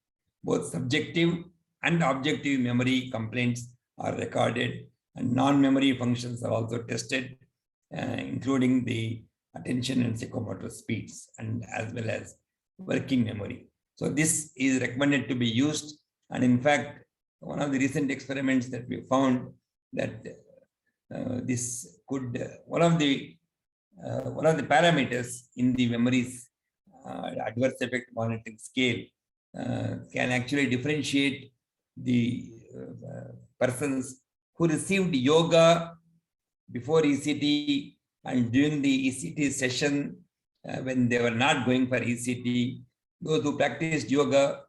Both subjective and objective memory complaints are recorded, and non-memory functions are also tested, including the attention and psychomotor speeds, and as well as working memory. So this is recommended to be used. And in fact, one of the recent experiments that we found that this could, one of the one of the parameters in the memory's adverse effect monitoring scale can actually differentiate the persons who received yoga before ECT and during the ECT session when they were not going for ECT. Those who practiced yoga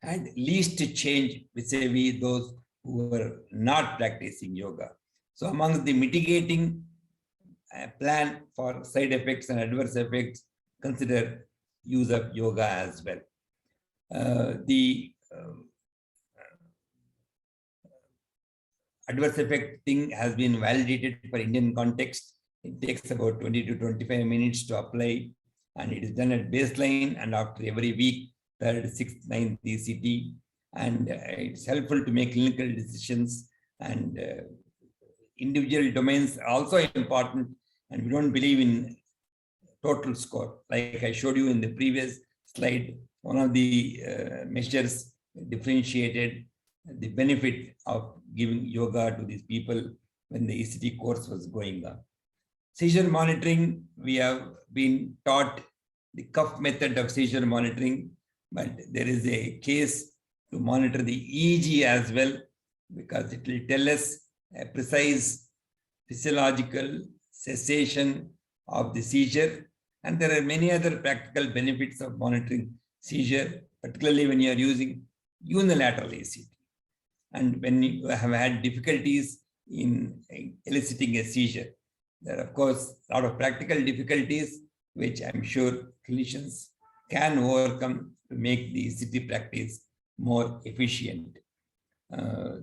had least change vis-a-vis those who were not practicing yoga. So amongst the mitigating plan for side effects and adverse effects, consider use of yoga as well. The adverse effect thing has been validated for Indian context. It takes about 20 to 25 minutes to apply, and it is done at baseline and after every week, 3rd, 6th, 9th ECT. And it's helpful to make clinical decisions, and individual domains are also important. And we don't believe in total score. Like I showed you in the previous slide, one of the measures differentiated the benefit of giving yoga to these people when the ECT course was going on. Seizure monitoring, we have been taught the cuff method of seizure monitoring, but there is a case to monitor the EEG as well, because it will tell us a precise physiological cessation of the seizure. And there are many other practical benefits of monitoring seizure, particularly when you are using unilateral ECT. And when you have had difficulties in eliciting a seizure, there are, of course, a lot of practical difficulties, which I'm sure clinicians can overcome to make the ECT practice more efficient.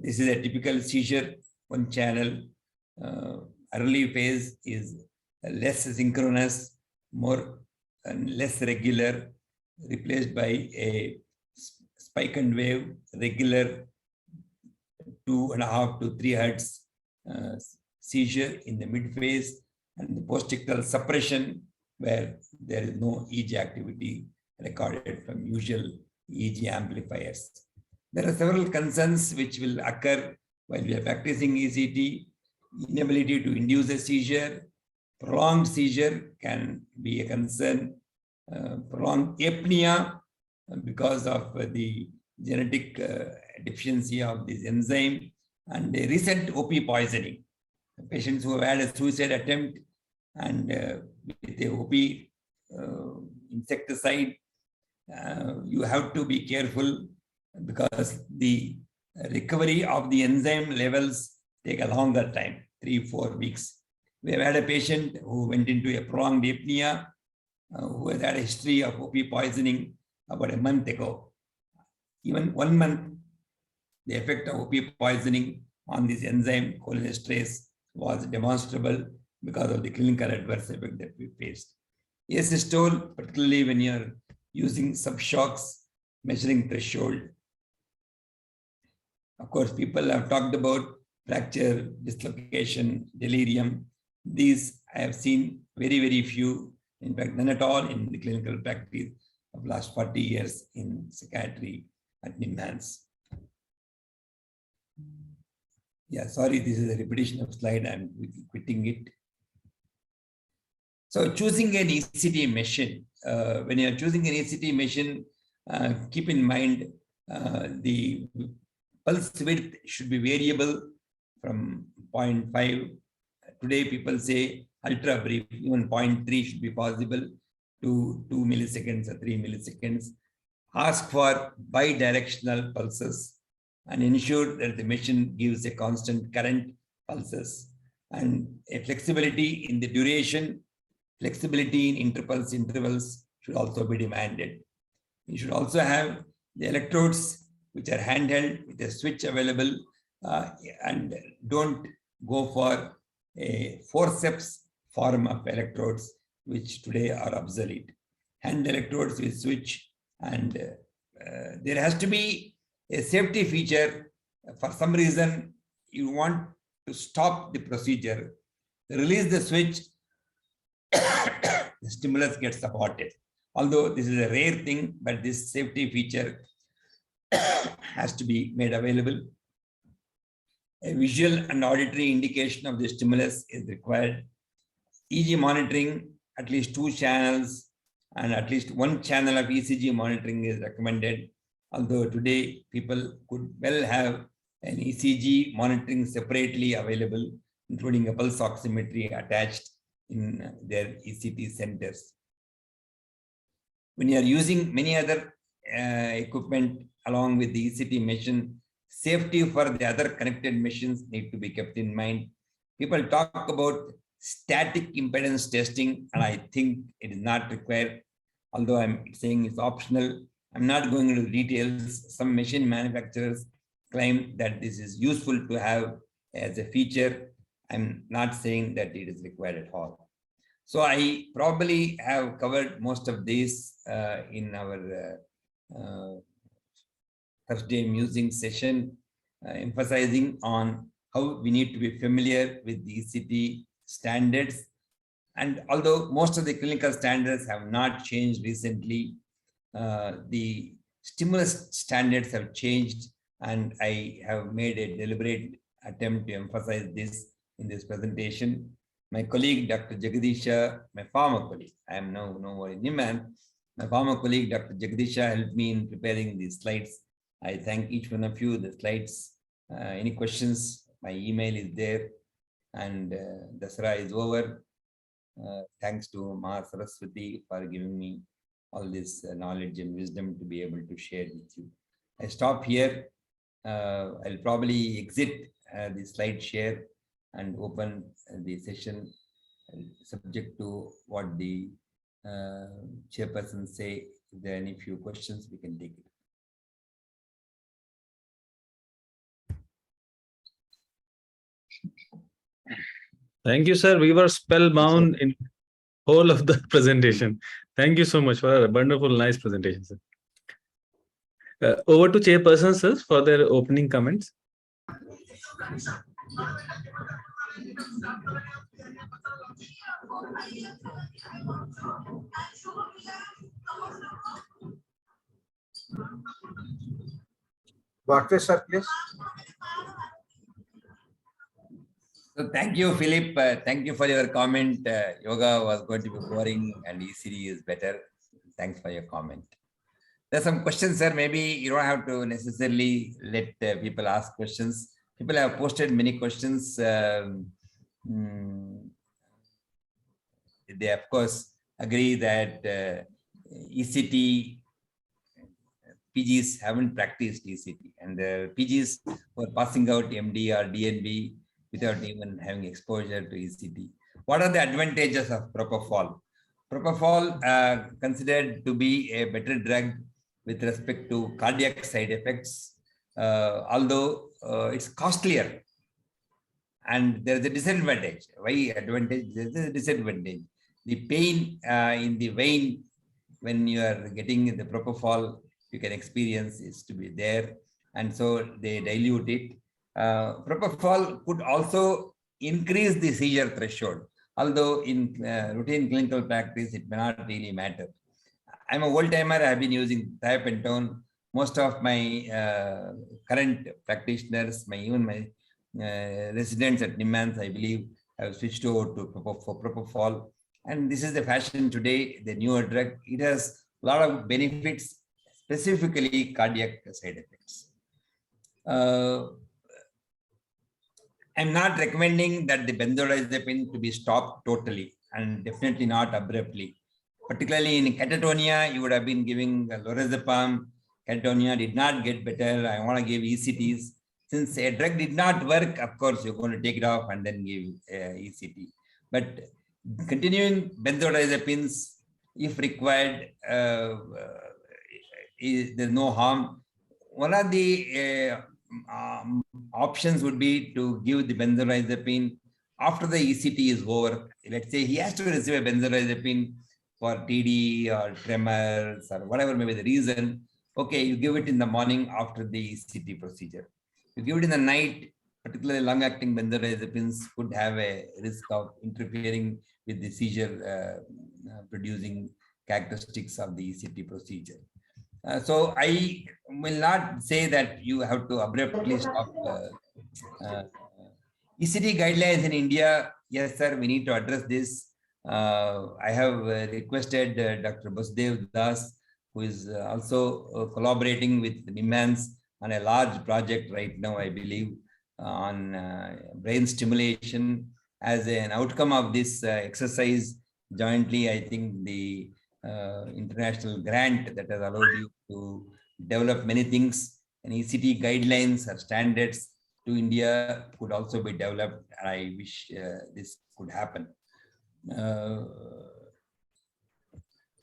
This is a typical seizure, one channel. Early phase is less synchronous, more and less regular, replaced by a spike and wave, regular 2.5 to 3 hertz seizure in the mid phase, and the postictal suppression where there is no EEG activity recorded from usual EEG amplifiers. There are several concerns which will occur while we are practicing ECT. Inability to induce a seizure, prolonged seizure can be a concern, prolonged apnea because of the genetic deficiency of this enzyme, and a recent OP poisoning. Patients who have had a suicide attempt and with a OP insecticide, you have to be careful because the recovery of the enzyme levels take a longer time, 3-4 weeks. We have had a patient who went into a prolonged apnea, who has had a history of OP poisoning about a month ago. Even 1 month, the effect of OP poisoning on this enzyme cholinesterase was demonstrable because of the clinical adverse effect that we faced. Asystole, particularly when you're using subshocks, measuring threshold. Of course, people have talked about fracture, dislocation, delirium. These I have seen very, very few, in fact, none at all in the clinical practice of last 40 years in psychiatry at NIMHANS. Yeah, sorry, this is a repetition of slide. I'm quitting it. So choosing an ECT machine, when you're choosing an ECT machine, keep in mind the pulse width should be variable from 0.5. Today, people say ultra brief, even 0.3 should be possible to 2 milliseconds or 3 milliseconds. Ask for bidirectional pulses and ensure that the machine gives a constant current pulses, and a flexibility in the duration, flexibility in interpulse intervals should also be demanded. You should also have the electrodes which are handheld with a switch available, and don't go for a forceps form of electrodes which today are obsolete. Hand electrodes with switch, and there has to be a safety feature. For some reason you want to stop the procedure, release the switch, the stimulus gets aborted. Although this is a rare thing, but this safety feature has to be made available. A visual and auditory indication of the stimulus is required. EEG monitoring, at least 2 channels and at least 1 channel of ECG monitoring is recommended. Although today people could well have an ECG monitoring separately available, including a pulse oximetry attached in their ECT centers. When you are using many other equipment along with the ECT machine, safety for the other connected machines need to be kept in mind. People talk about static impedance testing, and I think it is not required. Although I'm saying it's optional, I'm not going into details. Some machine manufacturers claim that this is useful to have as a feature. I'm not saying that it is required at all. So I probably have covered most of this in our Thursday musing session, emphasizing on how we need to be familiar with the ECT standards. And although most of the clinical standards have not changed recently, the stimulus standards have changed, and I have made a deliberate attempt to emphasize this in this presentation. My colleague, Dr. Jagadisha, my former colleague, I am now no more in Niman, my former colleague, Dr. Jagadisha, helped me in preparing these slides. I thank each one of you. The slides, any questions, my email is there, and Dasara is over. Thanks to Ma Saraswati for giving me all this knowledge and wisdom to be able to share with you. I stop here. I'll probably exit the slide share and open the session subject to what the chairperson say. If there are any few questions, we can take it. Thank you, sir. We were spellbound in whole of the presentation. Thank you so much for a wonderful, nice presentation, sir. Over to chairperson, sir, for their opening comments. Bhatve, sir, please. So thank you, Philip. Thank you for your comment. Yoga was going to be boring and ECD is better. Thanks for your comment. There's some questions, sir. Maybe you don't have to necessarily let people ask questions. People have posted many questions. They, of course, agree that ECT PGs haven't practiced ECT, and the PGs were passing out MD or DNB without even having exposure to ECT. What are the advantages of propofol? Propofol considered to be a better drug with respect to cardiac side effects, although it's costlier. And there's a disadvantage. Why advantage? There's a disadvantage. The pain in the vein when you are getting the propofol, you can experience is to be there. And so they dilute it. Propofol could also increase the seizure threshold, although in routine clinical practice, it may not really matter. I'm a old timer. I've been using thiopentone. Most of my current practitioners, even my residents at Nimmans, I believe, have switched over to propofol. And this is the fashion today, the newer drug. It has a lot of benefits, specifically cardiac side effects. I'm not recommending that the benzodiazepine to be stopped totally, and definitely not abruptly. Particularly in catatonia, you would have been giving lorazepam. Catatonia did not get better. I want to give ECTs. Since a drug did not work, of course, you're going to take it off and then give ECT. But continuing benzodiazepines, if required, there's no harm. One of the options would be to give the benzodiazepine after the ECT is over. Let's say he has to receive a benzodiazepine for TD or tremors or whatever may be the reason. Okay, you give it in the morning after the ECT procedure. You give it in the night, particularly long-acting benzodiazepines could have a risk of interfering with the seizure producing characteristics of the ECT procedure. So I will not say that you have to abruptly stop. ECT guidelines in India, yes, sir, we need to address this. I have requested Dr. Basdev Das, who is also collaborating with NIMHANS on a large project right now, I believe, on brain stimulation. As an outcome of this exercise, jointly, I think the international grant that has allowed you to develop many things, and ECT guidelines or standards to India could also be developed. I wish this could happen.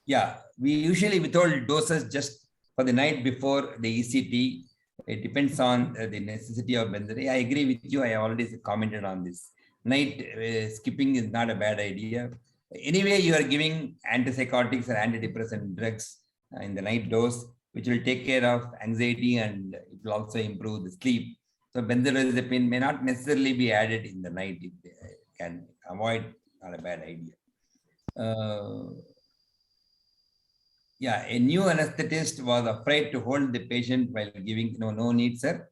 Yeah, we usually withhold doses just for the night before the ECT. It depends on the necessity of benzoate. I agree with you. I already commented on this. Night skipping is not a bad idea. Anyway, you are giving antipsychotics or antidepressant drugs in the night dose, which will take care of anxiety and it will also improve the sleep. So benzodiazepine may not necessarily be added in the night if they can avoid, not a bad idea. Yeah, a new anesthetist was afraid to hold the patient while giving, no need, sir.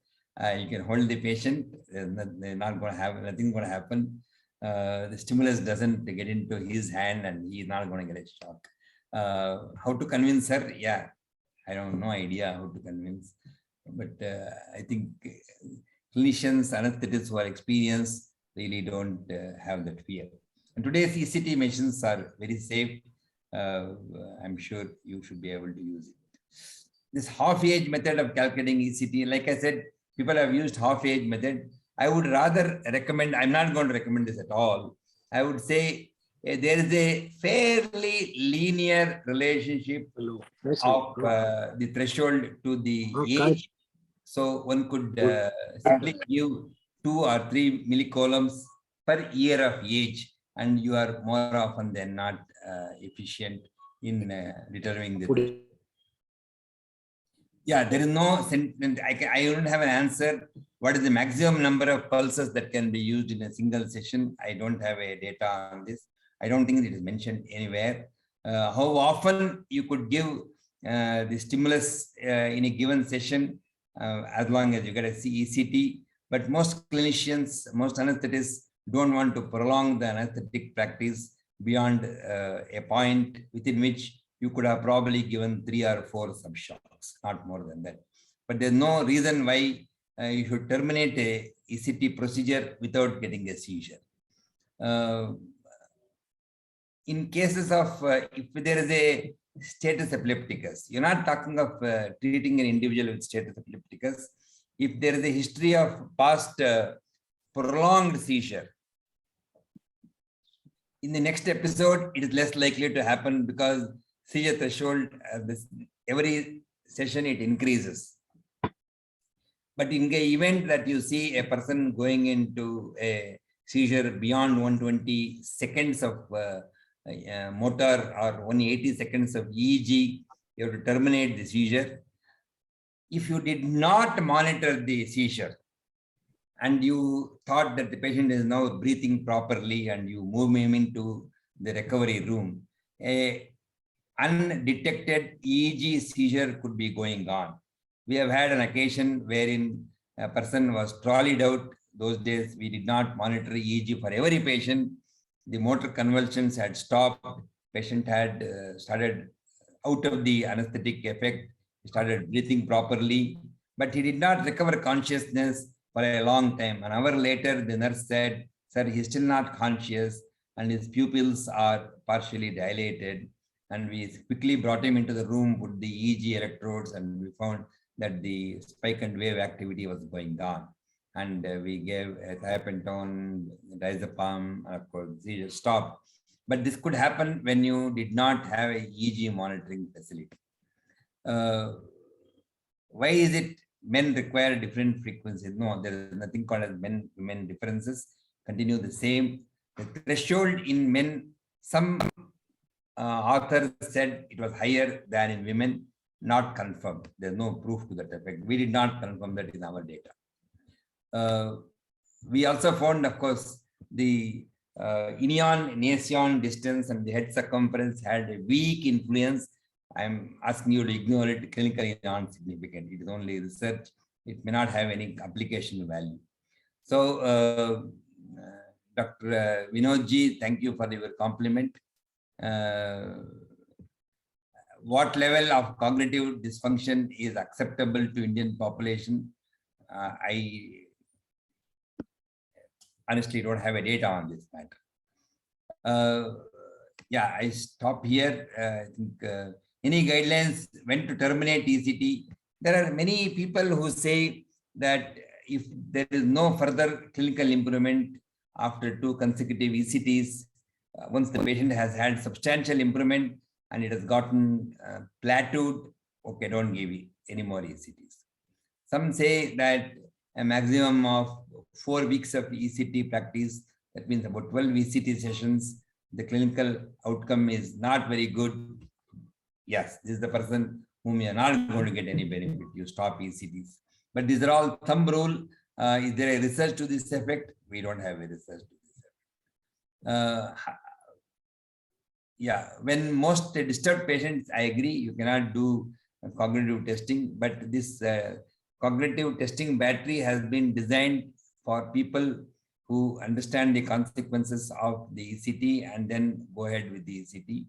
You can hold the patient. They're not going to have, nothing going to happen. The stimulus doesn't get into his hand and he's not going to get a shock. How to convince her? Yeah, I don't know idea how to convince. But I think clinicians, anesthetists who are experienced really don't have that fear. And today's ECT machines are very safe. I'm sure you should be able to use it. This half-age method of calculating ECT, like I said, people have used half-age method. I would rather recommend, I'm not going to recommend this at all. I would say there is a fairly linear relationship of the threshold to the age. So one could simply give 2 or 3 millicolumns per year of age, and you are more often than not efficient in determining the. Yeah, there is no sentence. I don't have an answer. What is the maximum number of pulses that can be used in a single session? I don't have a data on this. I don't think it is mentioned anywhere. How often you could give the stimulus in a given session, as long as you get a ECT. But most clinicians, most anesthetists don't want to prolong the anesthetic practice beyond a point within which you could have probably given 3 or 4 subshocks, not more than that. But there's no reason why you should terminate a ECT procedure without getting a seizure. In cases of, if there is a status epilepticus, you're not talking of treating an individual with status epilepticus. If there is a history of past prolonged seizure, in the next episode, it is less likely to happen because seizure threshold, every session it increases. But in the event that you see a person going into a seizure beyond 120 seconds of motor or 180 seconds of EEG, you have to terminate the seizure. If you did not monitor the seizure and you thought that the patient is now breathing properly and you move him into the recovery room, a undetected EEG seizure could be going on. We have had an occasion wherein a person was trolleyed out. Those days, we did not monitor EEG for every patient. The motor convulsions had stopped. Patient had started out of the anesthetic effect, started breathing properly, but he did not recover consciousness for a long time. An hour later, the nurse said, sir, he's still not conscious and his pupils are partially dilated. And we quickly brought him into the room, put the EEG electrodes, and we found that the spike and wave activity was going on. And we gave a thiopentone, diazepam, of course, seizure stopped. But this could happen when you did not have a EEG monitoring facility. Why is it men require different frequencies? No, there is nothing called as men-women differences. Continue the same. The threshold in men, some authors said it was higher than in women, not confirmed. There's no proof to that effect. We did not confirm that in our data. We also found, of course, the inion-nasion distance and the head circumference had a weak influence. I'm asking you to ignore it, clinically non-significant. It is only research. It may not have any application value. So Dr. Vinodji, thank you for your compliment. What level of cognitive dysfunction is acceptable to Indian population? I honestly don't have a data on this matter. Yeah, I stop here. I think any guidelines when to terminate ECT? There are many people who say that if there is no further clinical improvement after 2 consecutive ECTs, once the patient has had substantial improvement and it has gotten plateaued, okay, don't give any more ECTs. Some say that a maximum of 4 weeks of ECT practice, that means about 12 ECT sessions, the clinical outcome is not very good. Yes, this is the person whom you are not going to get any benefit. You stop ECTs. But these are all thumb rule. Is there a research to this effect? We don't have a research to this effect. Yeah, when most disturbed patients, I agree, you cannot do cognitive testing, but this cognitive testing battery has been designed for people who understand the consequences of the ECT and then go ahead with the ECT.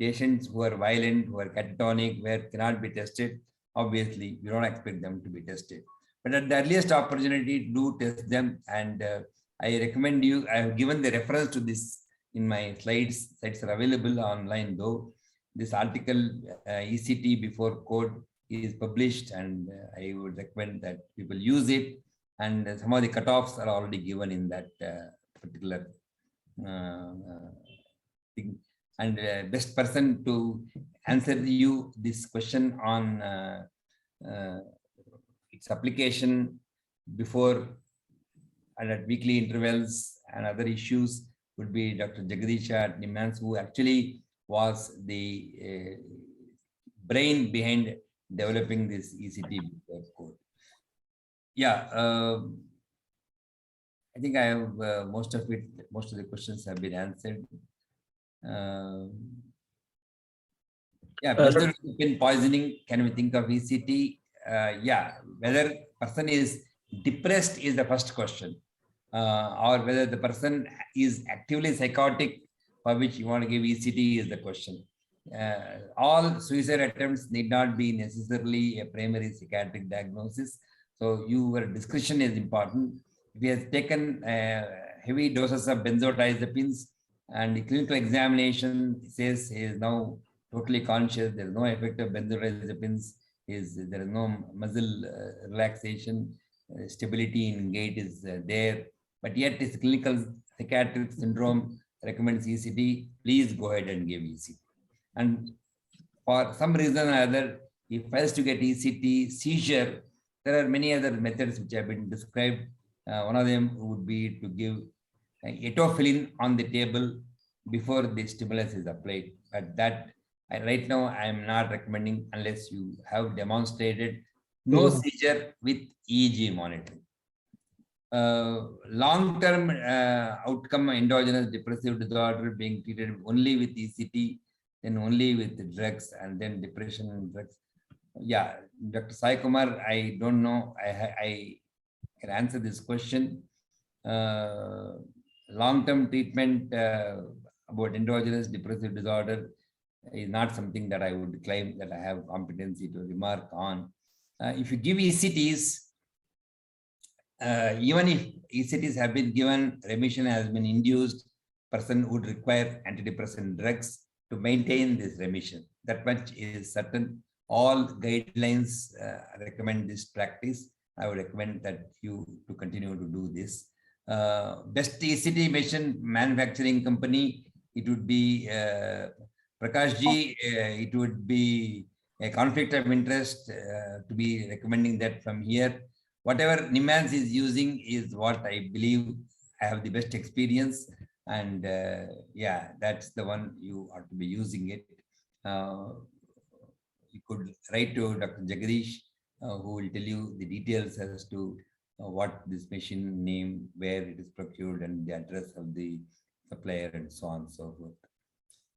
Patients who are violent, who are catatonic, where cannot be tested, obviously, we don't expect them to be tested. But at the earliest opportunity, do test them. And I recommend you, I have given the reference to this in my slides. Slides are available online though. This article, ECT before code, is published, and I would recommend that people use it. And some of the cutoffs are already given in that particular thing. And best person to answer you this question on its application before and at weekly intervals and other issues would be Dr. Jagadish at Nimans, who actually was the brain behind developing this ECT code. Yeah, I think I have most of the questions have been answered. Yeah, benzodiazepine poisoning, can we think of ECT? Yeah, whether person is depressed is the first question, or whether the person is actively psychotic, for which you want to give ECT is the question. All suicide attempts need not be necessarily a primary psychiatric diagnosis. So your discretion is important. If he has taken heavy doses of benzodiazepines and the clinical examination says he is now totally conscious, there is no effect of benzodiazepines, there is no muscle relaxation, stability in gait is there, but yet his clinical psychiatric syndrome recommends ECT, please go ahead and give ECT. And for some reason or other, he fails to get ECT seizure, there are many other methods which have been described. One of them would be to give etofilin on the table before the stimulus is applied. But that right now I am not recommending unless you have demonstrated no seizure with EEG monitoring. Long-term outcome endogenous depressive disorder being treated only with ECT, then only with drugs, and then depression drugs. Yeah, Dr. Sai Kumar, I don't know. I can answer this question. Long-term treatment about endogenous depressive disorder is not something that I would claim that I have competency to remark on. If you give ECTs, even if ECTs have been given, remission has been induced, person would require antidepressant drugs to maintain this remission. That much is certain. All guidelines recommend this practice. I would recommend that you to continue to do this. Best ECT machine manufacturing company, it would be Prakash ji. It would be a conflict of interest to be recommending that from here. Whatever Nimans is using is what I believe I have the best experience, and yeah, that's the one you ought to be using it. You could write to Dr. Jagadish, who will tell you the details as to what this machine name, where it is procured, and the address of the supplier, and so on and so forth.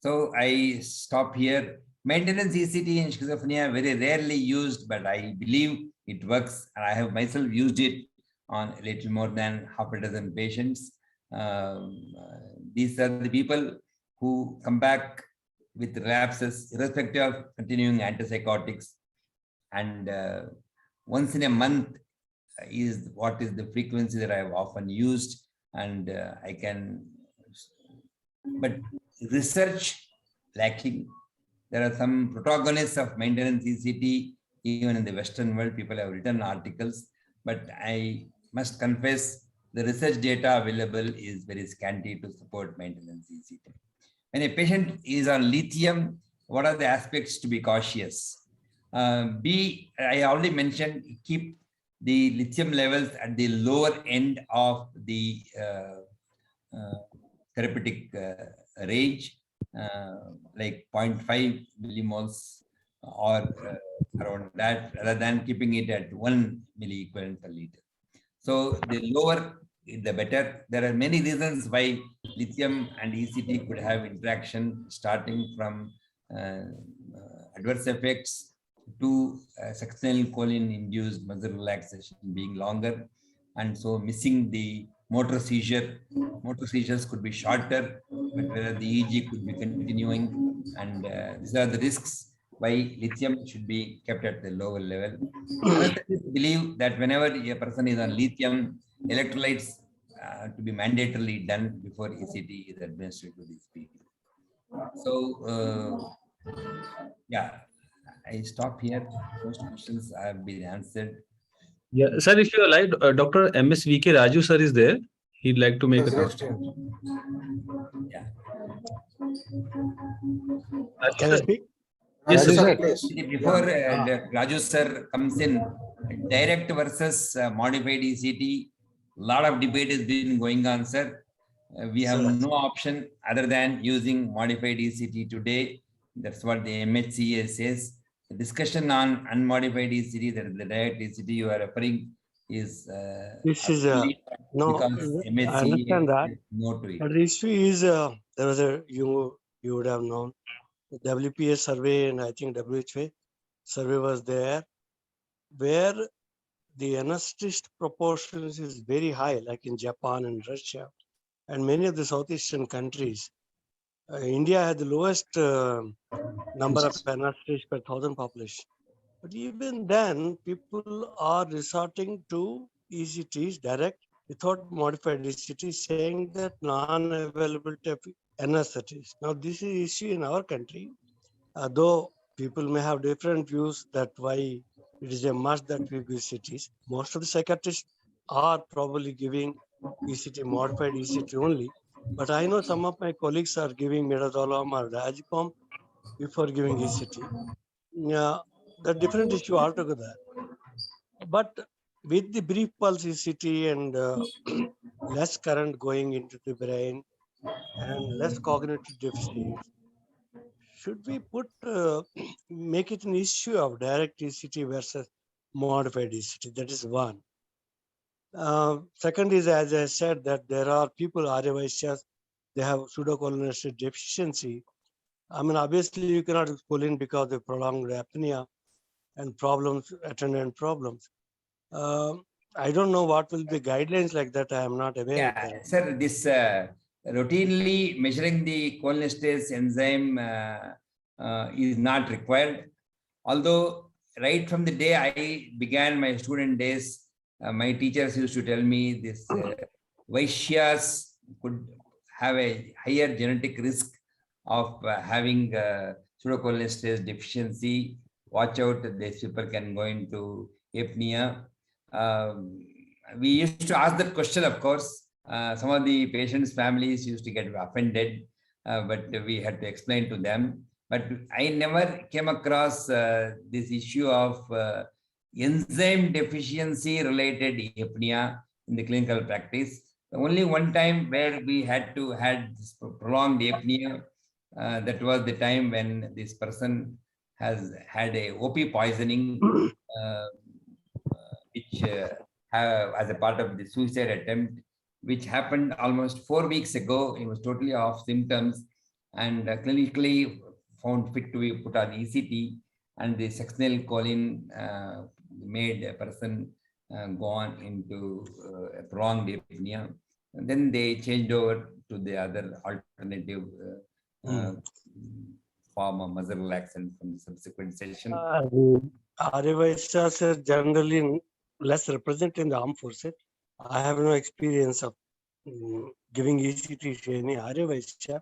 So I stop here. Maintenance ECT in schizophrenia very rarely used, but I believe it works. And I have myself used it on a little more than half a dozen patients. These are the people who come back with relapses, irrespective of continuing antipsychotics. And once in a month is what is the frequency that I've often used, and I can, but research lacking. There are some protagonists of maintenance ECT, even in the Western world, people have written articles, but I must confess the research data available is very scanty to support maintenance ECT. When a patient is on lithium, what are the aspects to be cautious? I already mentioned, keep the lithium levels at the lower end of the therapeutic range, like 0.5 millimoles or around that, rather than keeping it at 1 milliequivalent per liter. So the lower, the better. There are many reasons why lithium and ECT could have interaction, starting from adverse effects to succinylcholine-induced muscle relaxation being longer, and so missing the motor seizure. Motor seizures could be shorter, but whether the EEG could be continuing, and these are the risks why lithium should be kept at the lower level. Anesthetists believe that whenever a person is on lithium, electrolytes to be mandatorily done before ECT is administered to these people. So, yeah, I stop here. Most questions have been answered. Yeah, sir, if you like, Dr. MSVK Raju sir is there. He'd like to make a comment. Yeah. Can I speak? Yes, Raju sir. sir, please. Before Raju sir comes in, direct versus modified ECT, lot of debate has been going on, sir. We have no option other than using modified ECT today. That's what the MHCA says. The discussion on unmodified ECT, that is the direct ECT you are referring, is This is no. because I MHCA understand that. says no to it. But the issue is there was a you would have known the WPA survey, and I think WHO survey was there, where the anesthetist proportions is very high, like in Japan and Russia, and many of the Southeastern countries. India had the lowest number of anesthetists per 1,000 population. But even then, people are resorting to ECTs direct without modified ECT, saying that non-availability of anesthetists. Now, this is issue in our country, though people may have different views that why it is a must that we give ECTs. Most of the psychiatrists are probably giving ECT, modified ECT only. But I know some of my colleagues are giving midazolam or diazepam before giving ECT. Yeah, the different issue altogether. But with the brief pulse ECT and less current going into the brain and less cognitive deficits, should we put make it an issue of direct ECT versus modified ECT? That is one. Second is, as I said, that there are people, Aryavaishyas, they have pseudocholinergic deficiency. I mean, obviously you cannot choline because of prolonged apnea and problems, attendant problems. I don't know what will be guidelines like that. I am not aware of that. Sir, this routinely measuring the cholinesterase enzyme is not required. Although right from the day I began my student days, my teachers used to tell me this Vaishyas could have a higher genetic risk of having pseudocholinesterase deficiency. Watch out, these people can go into apnea. We used to ask that question, of course. Some of the patients' families used to get offended, but we had to explain to them. But I never came across this issue of enzyme deficiency related apnea in the clinical practice. Only one time where we had to had this prolonged apnea, that was the time when this person has had a OP poisoning, which as a part of the suicide attempt, which happened almost 4 weeks ago. He was totally off symptoms and clinically found fit to be put on ECT, and the succinylcholine made a person go on into prolonged apnea. And then they changed over to the other alternative form of muscle relaxant from the subsequent session. Arya-Vaishyas are generally less represented in the armed forces. I have no experience of giving ECT to any Arya-Vaishya,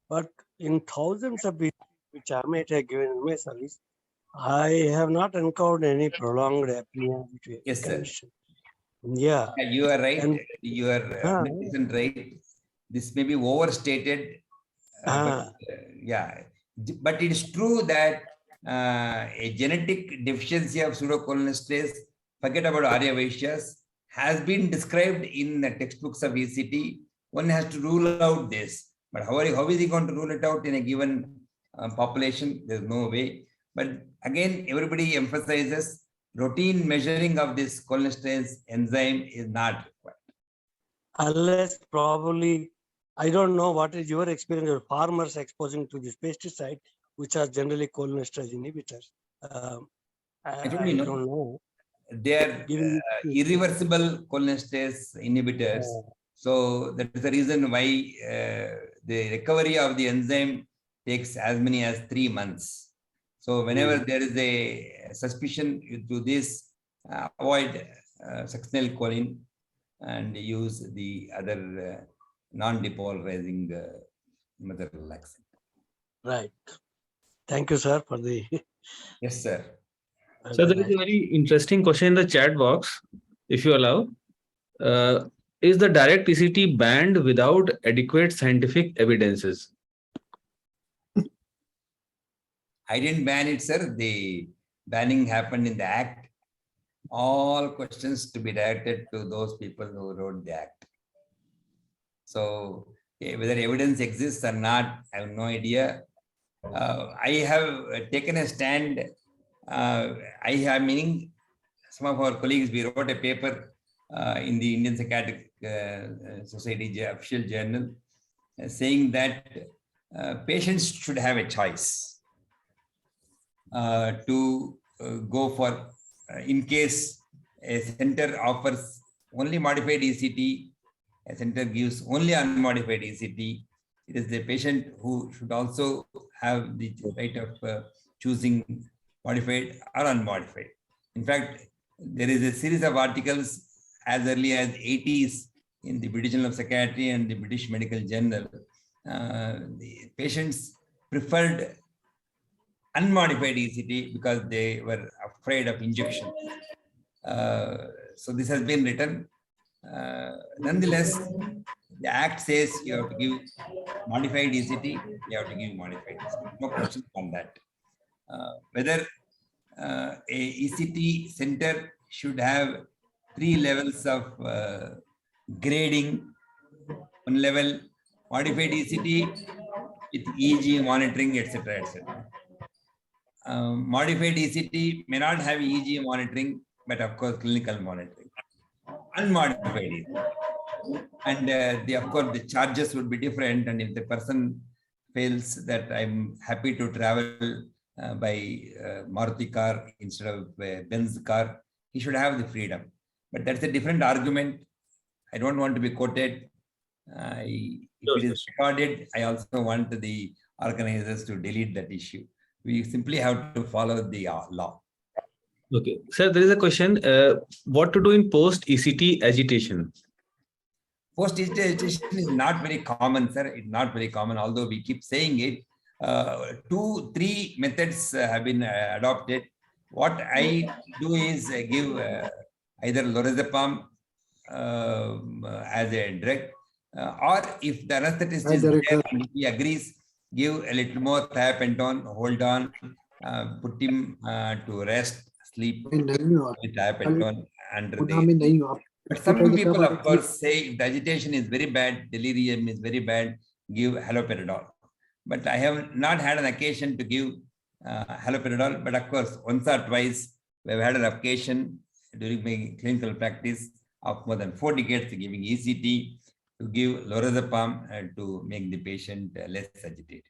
but in thousands of ECT which I might have given in my service, I have not encountered any prolonged apnea. Yes, sir. condition. Yeah. Yeah, you are right. And- You are 100% right. This may be overstated. Yeah, but it is true that a genetic deficiency of pseudocholinesterase, forget about Arya-Vaishyas, has been described in the textbooks of ECT. One has to rule out this. But how is he going to rule it out in a given population? There's no way. But again, everybody emphasizes routine measuring of this cholinesterase enzyme is not required. Unless probably, I don't know what is your experience of farmers exposing to this pesticide, which are generally cholinesterase inhibitors. I don't know. They are irreversible cholinesterase inhibitors. So that is the reason why the recovery of the enzyme takes as many as 3 months. So whenever there is a suspicion to this, avoid succinylcholine and use the other non-depolarizing muscle relaxant. Right. Thank you, sir, for the. Yes, sir. So there is a very interesting question in the chat box, if you allow. Is the direct ECT banned without adequate scientific evidences? I didn't ban it, sir. The banning happened in the Act. All questions to be directed to those people who wrote the Act. So whether evidence exists or not, I have no idea. I have taken a stand. Meaning some of our colleagues, we wrote a paper in the Indian Psychiatric Society official journal saying that patients should have a choice to go for, in case a center offers only modified ECT, a center gives only unmodified ECT, it is the patient who should also have the right of choosing modified or unmodified. In fact, there is a series of articles as early as 80s in the British Journal of Psychiatry and the British Medical Journal. The patients preferred unmodified ECT because they were afraid of injection. So this has been written. Nonetheless, the Act says you have to give modified ECT, you have to give modified ECT. No questions on that. Whether a ECT center should have 3 levels of grading. One level, modified ECT with EEG monitoring, etc., etc. Modified ECT may not have EEG monitoring, but of course clinical monitoring. Unmodified ECT. And of course the charges would be different, and if the person feels that I'm happy to travel by Maruti car instead of Benz car, he should have the freedom. But that's a different argument. I don't want to be quoted. If it is recorded, I also want the organizers to delete that issue. We simply have to follow the law. Okay, sir, there is a question. What to do in post-ECT agitation? Post-ECT agitation is not very common, sir. It's not very common, although we keep saying it. 2-3 methods have been adopted. What I do is give either lorazepam as a drug, or if the anesthetist is there and he agrees, give a little more thiopentone, hold on, put him to rest, sleep with thiopentone under the. But some people, of course, say if the agitation is very bad, delirium is very bad, give haloperidol. But I have not had an occasion to give haloperidol. But of course, once or twice, we have had an occasion during my clinical practice of more than 4 decades giving ECT to give lorazepam to make the patient less agitated.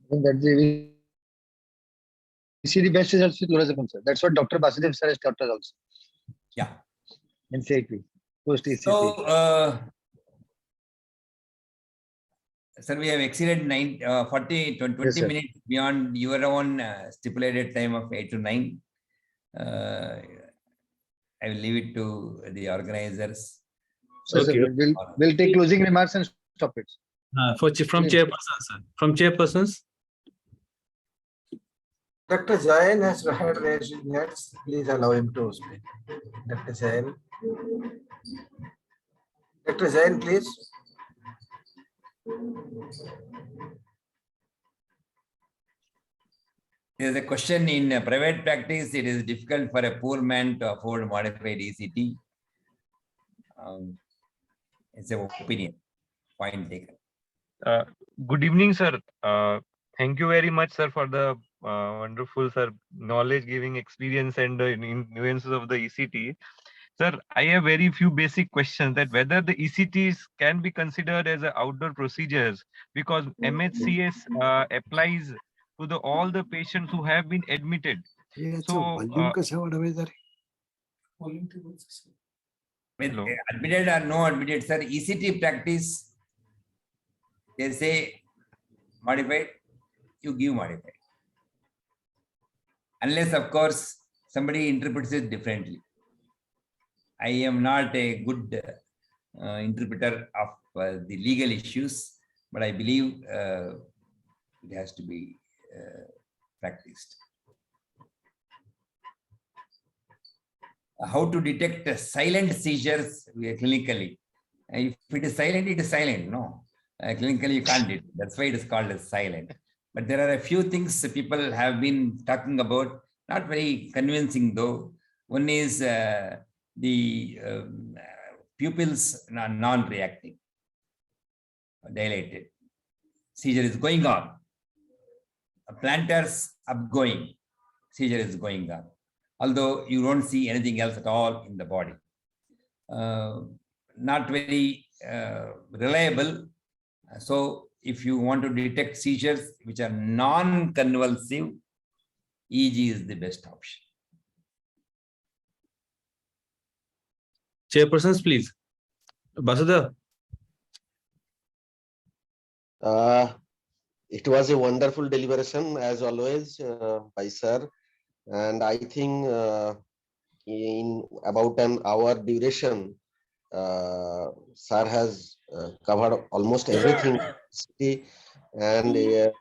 I think that we see the best results with lorazepam, sir. That's what Dr. Basudev sir has taught us also. Yeah. And say it. post ECT. So, sir, we have exceeded 20 Yes, sir. minutes beyond your own stipulated time of 8 to 9. I will leave it to the organizers. So, sir, Okay. we'll take closing remarks and stop it. From Please. chairperson, sir. From chairpersons. Dr. Jain has had raised his hands. Please allow him to speak. Dr. Jain. Dr. Jain, please. There is a question in private practice. It is difficult for a poor man to afford modified ECT. It's an opinion. Point taken. Good evening, sir. Thank you very much, sir, for the wonderful, sir, knowledge-giving experience and the nuances of the ECT. Sir, I have very few basic questions that whether the ECTs can be considered as outdoor procedures because MHCS applies to all the patients who have been admitted. So, With Hello. admitted or no admitted, sir, ECT practice, they say modified, you give modified. Unless, of course, somebody interprets it differently. I am not a good interpreter of the legal issues, but I believe it has to be practiced. How to detect silent seizures clinically? If it is silent, it is silent. No, clinically you can't detect. That's why it is called as silent. But there are a few things people have been talking about, not very convincing though. One is the pupils non-reacting, dilated. Seizure is going on. Plantars upgoing, seizure is going on. Although you don't see anything else at all in the body. Not very reliable. So if you want to detect seizures which are non-convulsive, EEG is the best option. Chairpersons, please. Basudha. It was a wonderful deliberation as always by sir. And I think in about an hour duration, sir has covered almost everything, and it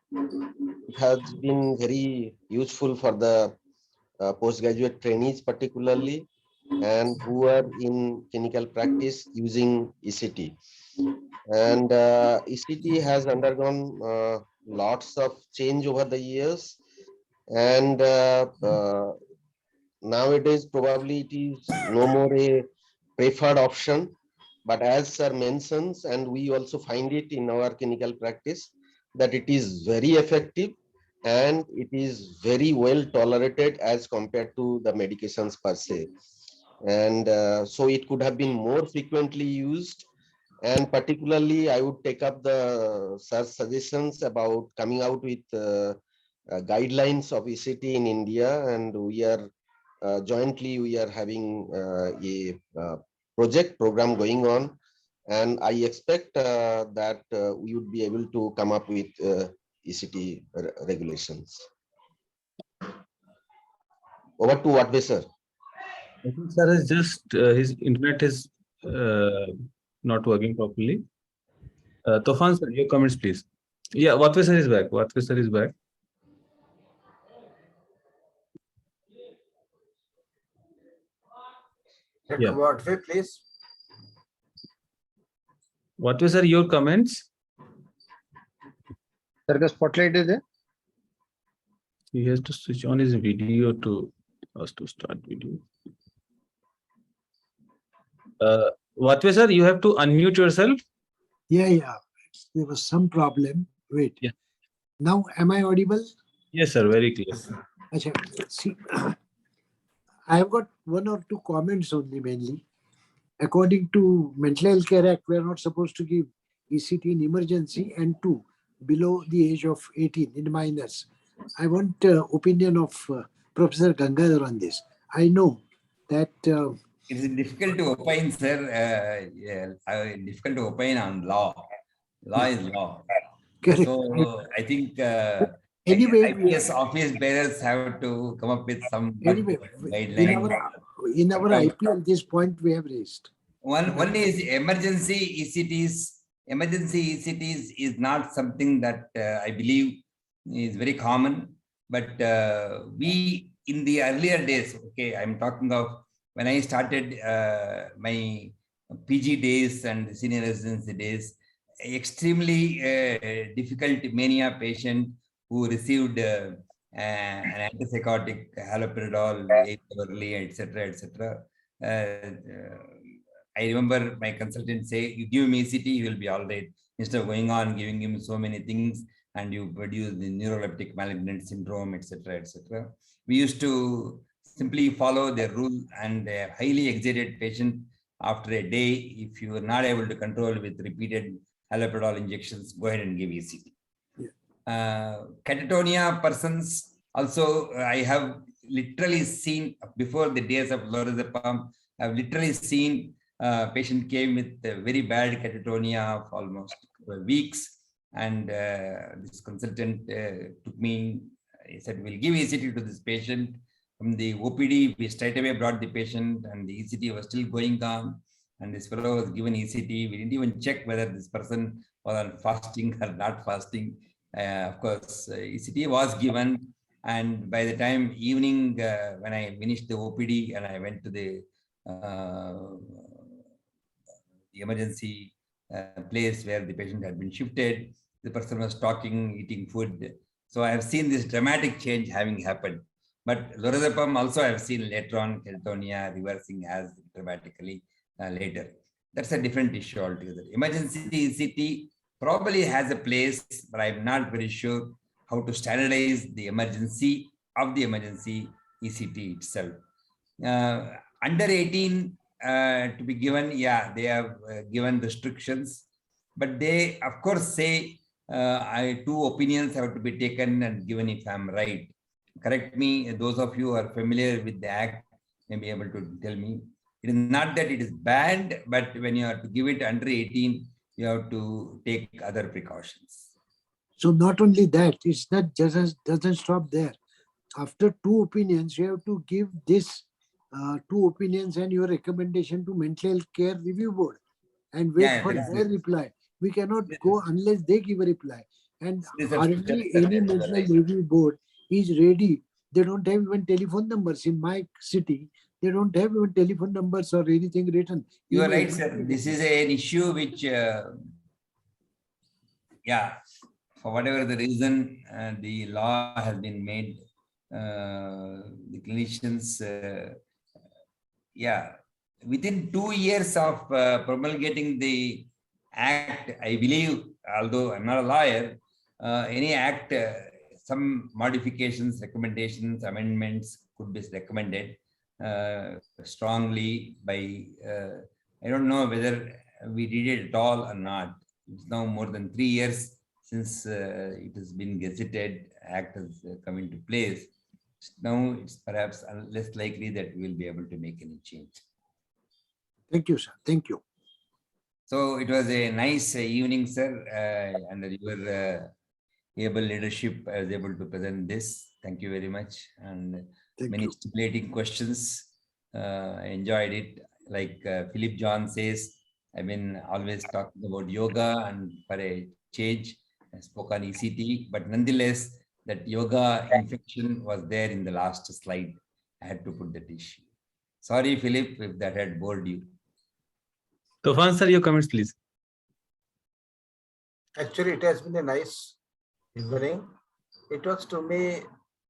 has been very useful for the postgraduate trainees particularly, and who are in clinical practice using ECT. And ECT has undergone lots of change over the years, and nowadays probably it is no more a preferred option, but as sir mentions, and we also find it in our clinical practice, that it is very effective and it is very well tolerated as compared to the medications per se. And so it could have been more frequently used. And particularly I would take up the sir's suggestions about coming out with guidelines of ECT in India, and we are jointly we are having a program going on, and I expect that we would be able to come up with ECT regulations. Over to Wadhwe sir. I think sir is just his internet is not working properly. Tofan sir, your comments please. Yeah, Wadhwe sir is back. Wadhwe sir is back. Dr. Wadhwe, please. Wadhwe sir, your comments? Sir, the spotlight is there. He has to switch on his video to us to start video. Wadhwe sir, you have to unmute yourself. Yeah. There was some problem. Wait. Yeah. Now, am I audible? Yes, sir. Very clear. See, I have got one or two comments only mainly. According to Mental Health Care Act, we are not supposed to give ECT in emergency, and two, below the age of 18 in minors. I want opinion of Professor Gangadhar on this. I know that It is difficult to opine, sir. Difficult to opine on law. Law is law. Correct. So I think Anyway, IPS office bearers have to come up with some anyway, guidelines. in our IPL, this point we have raised. One is emergency ECTs. Emergency ECTs is not something that I believe is very common. But we, in the earlier days, okay, I'm talking of when I started my PG days and senior residency days, extremely difficult mania patient who received an antipsychotic, haloperidol, early, etc., etc. I remember my consultant say, "You give him ECT, he will be all right." Instead of going on giving him so many things, and you produce the neuroleptic malignant syndrome, etc., etc. We used to simply follow their rule, and a highly excited patient after a day, if you are not able to control with repeated haloperidol injections, go ahead and give ECT. Catatonia persons also, I have literally seen before the days of lorazepam, I've literally seen patient came with a very bad catatonia of almost weeks, and this consultant took me, he said, "We'll give ECT to this patient." From the OPD, we straight away brought the patient, and the ECT was still going on, and this fellow was given ECT. We didn't even check whether this person was on fasting or not fasting. Of course, ECT was given, and by the time evening, when I finished the OPD and I went to the emergency place where the patient had been shifted, the person was talking, eating food. So I have seen this dramatic change having happened. But lorazepam also I have seen later on catatonia reversing as dramatically later. That's a different issue altogether. Emergency ECT probably has a place, but I'm not very sure how to standardize the emergency of the emergency ECT itself. Under 18 to be given, yeah, they have given restrictions, but they of course say two opinions have to be taken and given if I'm right. Correct me, those of you who are familiar with the act may be able to tell me. It is not that it is banned, but when you have to give it under 18, you have to take other precautions. So not only that, it's not just doesn't stop there. After two opinions, you have to give this two opinions and your recommendation to mental health care review board and wait for their reply. We cannot go unless they give a reply. And hardly any mental health review board is ready. They don't have even telephone numbers. In my city, they don't have even telephone numbers or anything written. You are right, sir. This is an issue which, yeah, for whatever the reason, the law has been made. The clinicians, yeah, within 2 years of promulgating the act, I believe, although I'm not a lawyer, any act, some modifications, recommendations, amendments could be recommended strongly by, I don't know whether we did it at all or not. It's now more than 3 years since it has been gazetted, act has come into place. Now it's perhaps less likely that we will be able to make any change. Thank you, sir. Thank you. So it was a nice evening, sir. Under your able leadership, I was able to present this. Thank you very much. And many stimulating questions. I enjoyed it. Like Philip John says, I've been always talking about yoga, and for a change, I spoke on ECT, but nonetheless, that yoga infection was there in the last slide. I had to put that issue. Sorry, Philip, if that had bored you. Tufan sir, your comments, please. Actually, it has been a nice evening. It was to me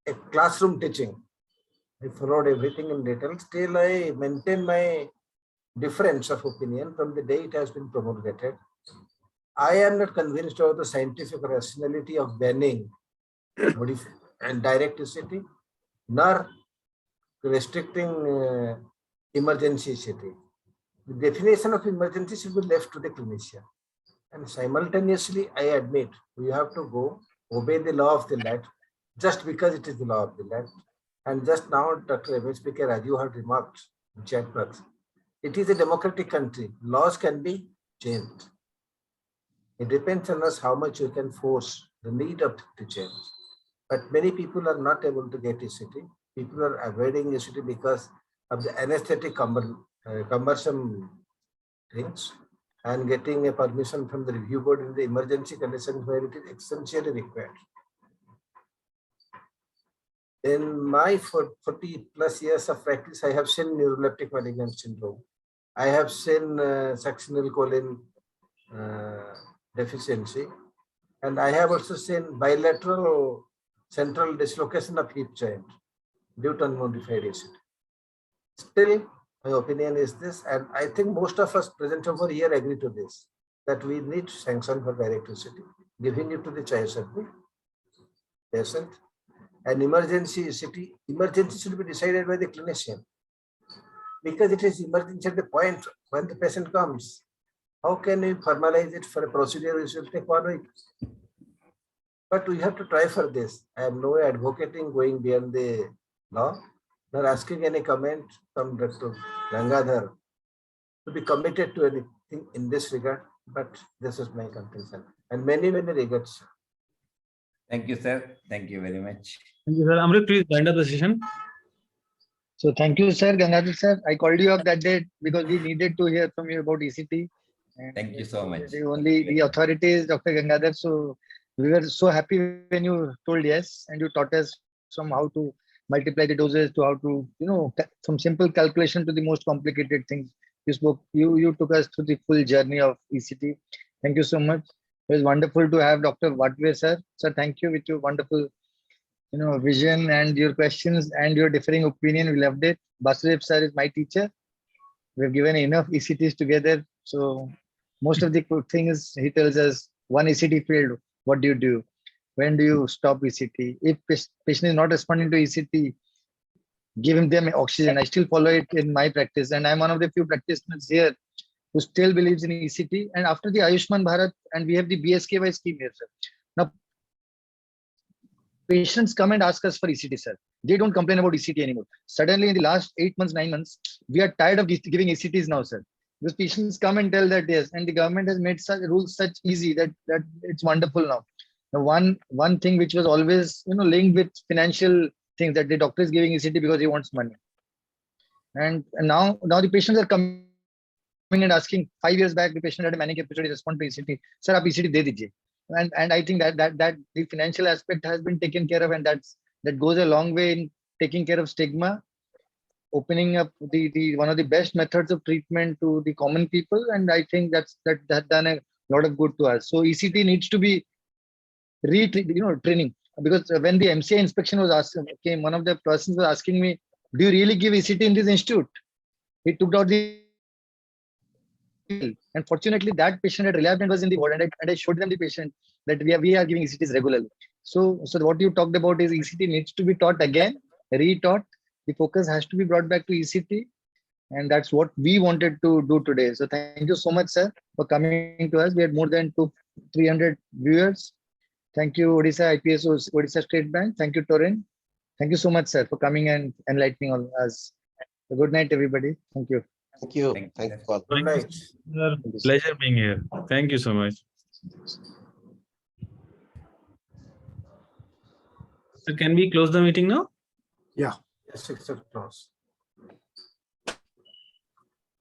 a classroom teaching. I followed everything in detail. Still, I maintain my difference of opinion from the day it has been promulgated. I am not convinced of the scientific rationality of banning and direct ECT, nor restricting emergency ECT. The definition of emergency should be left to the clinician. And simultaneously, I admit we have to go obey the law of the land just because it is the law of the land. And just now, Dr. M.S. Raju had remarked in chat box It is a democratic country. Laws can be changed. It depends on us how much we can force the need of to change. But many people are not able to get ECT. People are avoiding ECT because of the anesthetic cumbersome things and getting a permission from the review board in the emergency conditions where it is essentially required. In my 40 plus years of practice, I have seen neuroleptic malignant syndrome. I have seen succinyl choline deficiency, and I have also seen bilateral central dislocation of hip joint due to unmodified ECT. Still, my opinion is this, and I think most of us present over here agree to this, that we need sanction for direct ECT, giving it to the choice of the patient. An emergency ECT, emergency should be decided by the clinician, because it is emergency at the point when the patient comes. How can we formalize it for a procedure which will take 1 week? But we have to try for this. I am no way advocating going beyond the law, nor asking any comment from Dr. Gangadhar to be committed to anything in this regard, but this is my conclusion. And many, many regrets. Thank you, sir. Thank you very much. Thank you, sir. Amrit, please wind up the session. So thank you, sir. Gangadhar sir. I called you up that day because we needed to hear from you about ECT. And Thank you so much. the authority is Dr. Gangadhar. So we were so happy when you told yes, and you taught us from how to multiply the doses to how to, from simple calculation to the most complicated things. You took us through the full journey of ECT. Thank you so much. It was wonderful to have Dr. Vatve sir. Sir, thank you with your wonderful, vision and your questions and your differing opinion. We loved it. Basudev sir is my teacher. We've given enough ECTs together. So most of the good things he tells us, one ECT failed, what do you do? When do you stop ECT? If patient is not responding to ECT, give them oxygen. I still follow it in my practice. And I'm one of the few practitioners here who still believes in ECT. And after the Ayushman Bharat, and we have the BSKY scheme here, sir. Now, patients come and ask us for ECT, sir. They don't complain about ECT anymore. Suddenly, in the last 8 months, 9 months, we are tired of giving ECTs now, sir. Because patients come and tell that yes, and the government has made such rules such easy that it's wonderful now. The one thing which was always linked with financial things, that the doctor is giving ECT because he wants money, and now the patients are coming and asking. 5 years back, the patient had a manic episode, he responded to ECT. Sir, aap ECT de dijiye. And I think that the financial aspect has been taken care of, and that goes a long way in taking care of stigma, opening up the one of the best methods of treatment to the common people. And I think that done a lot of good to us. So ECT needs to be training, because when the MCI inspection was asked, came, one of the persons was asking me, do you really give ECT in this institute? He took out the, and fortunately that patient had relapsed and was in the ward, and I showed them the patient that we are giving ECTs regularly. So what you talked about is ECT needs to be taught again, retaught. The focus has to be brought back to ECT, and that's what we wanted to do today. So thank you so much, sir, for coming to us. We had more than 300 viewers. Thank you, Odisha IPSO, Odisha State Bank. Thank you, Torin. Thank you so much, sir, for coming and enlightening all us. Good night, everybody. Thank you. Thank you. Thank you, Thank sir. you all. Good night. Sir, pleasure being here. Thank you so much. So can we close the meeting now? Yes, 6 o'clock.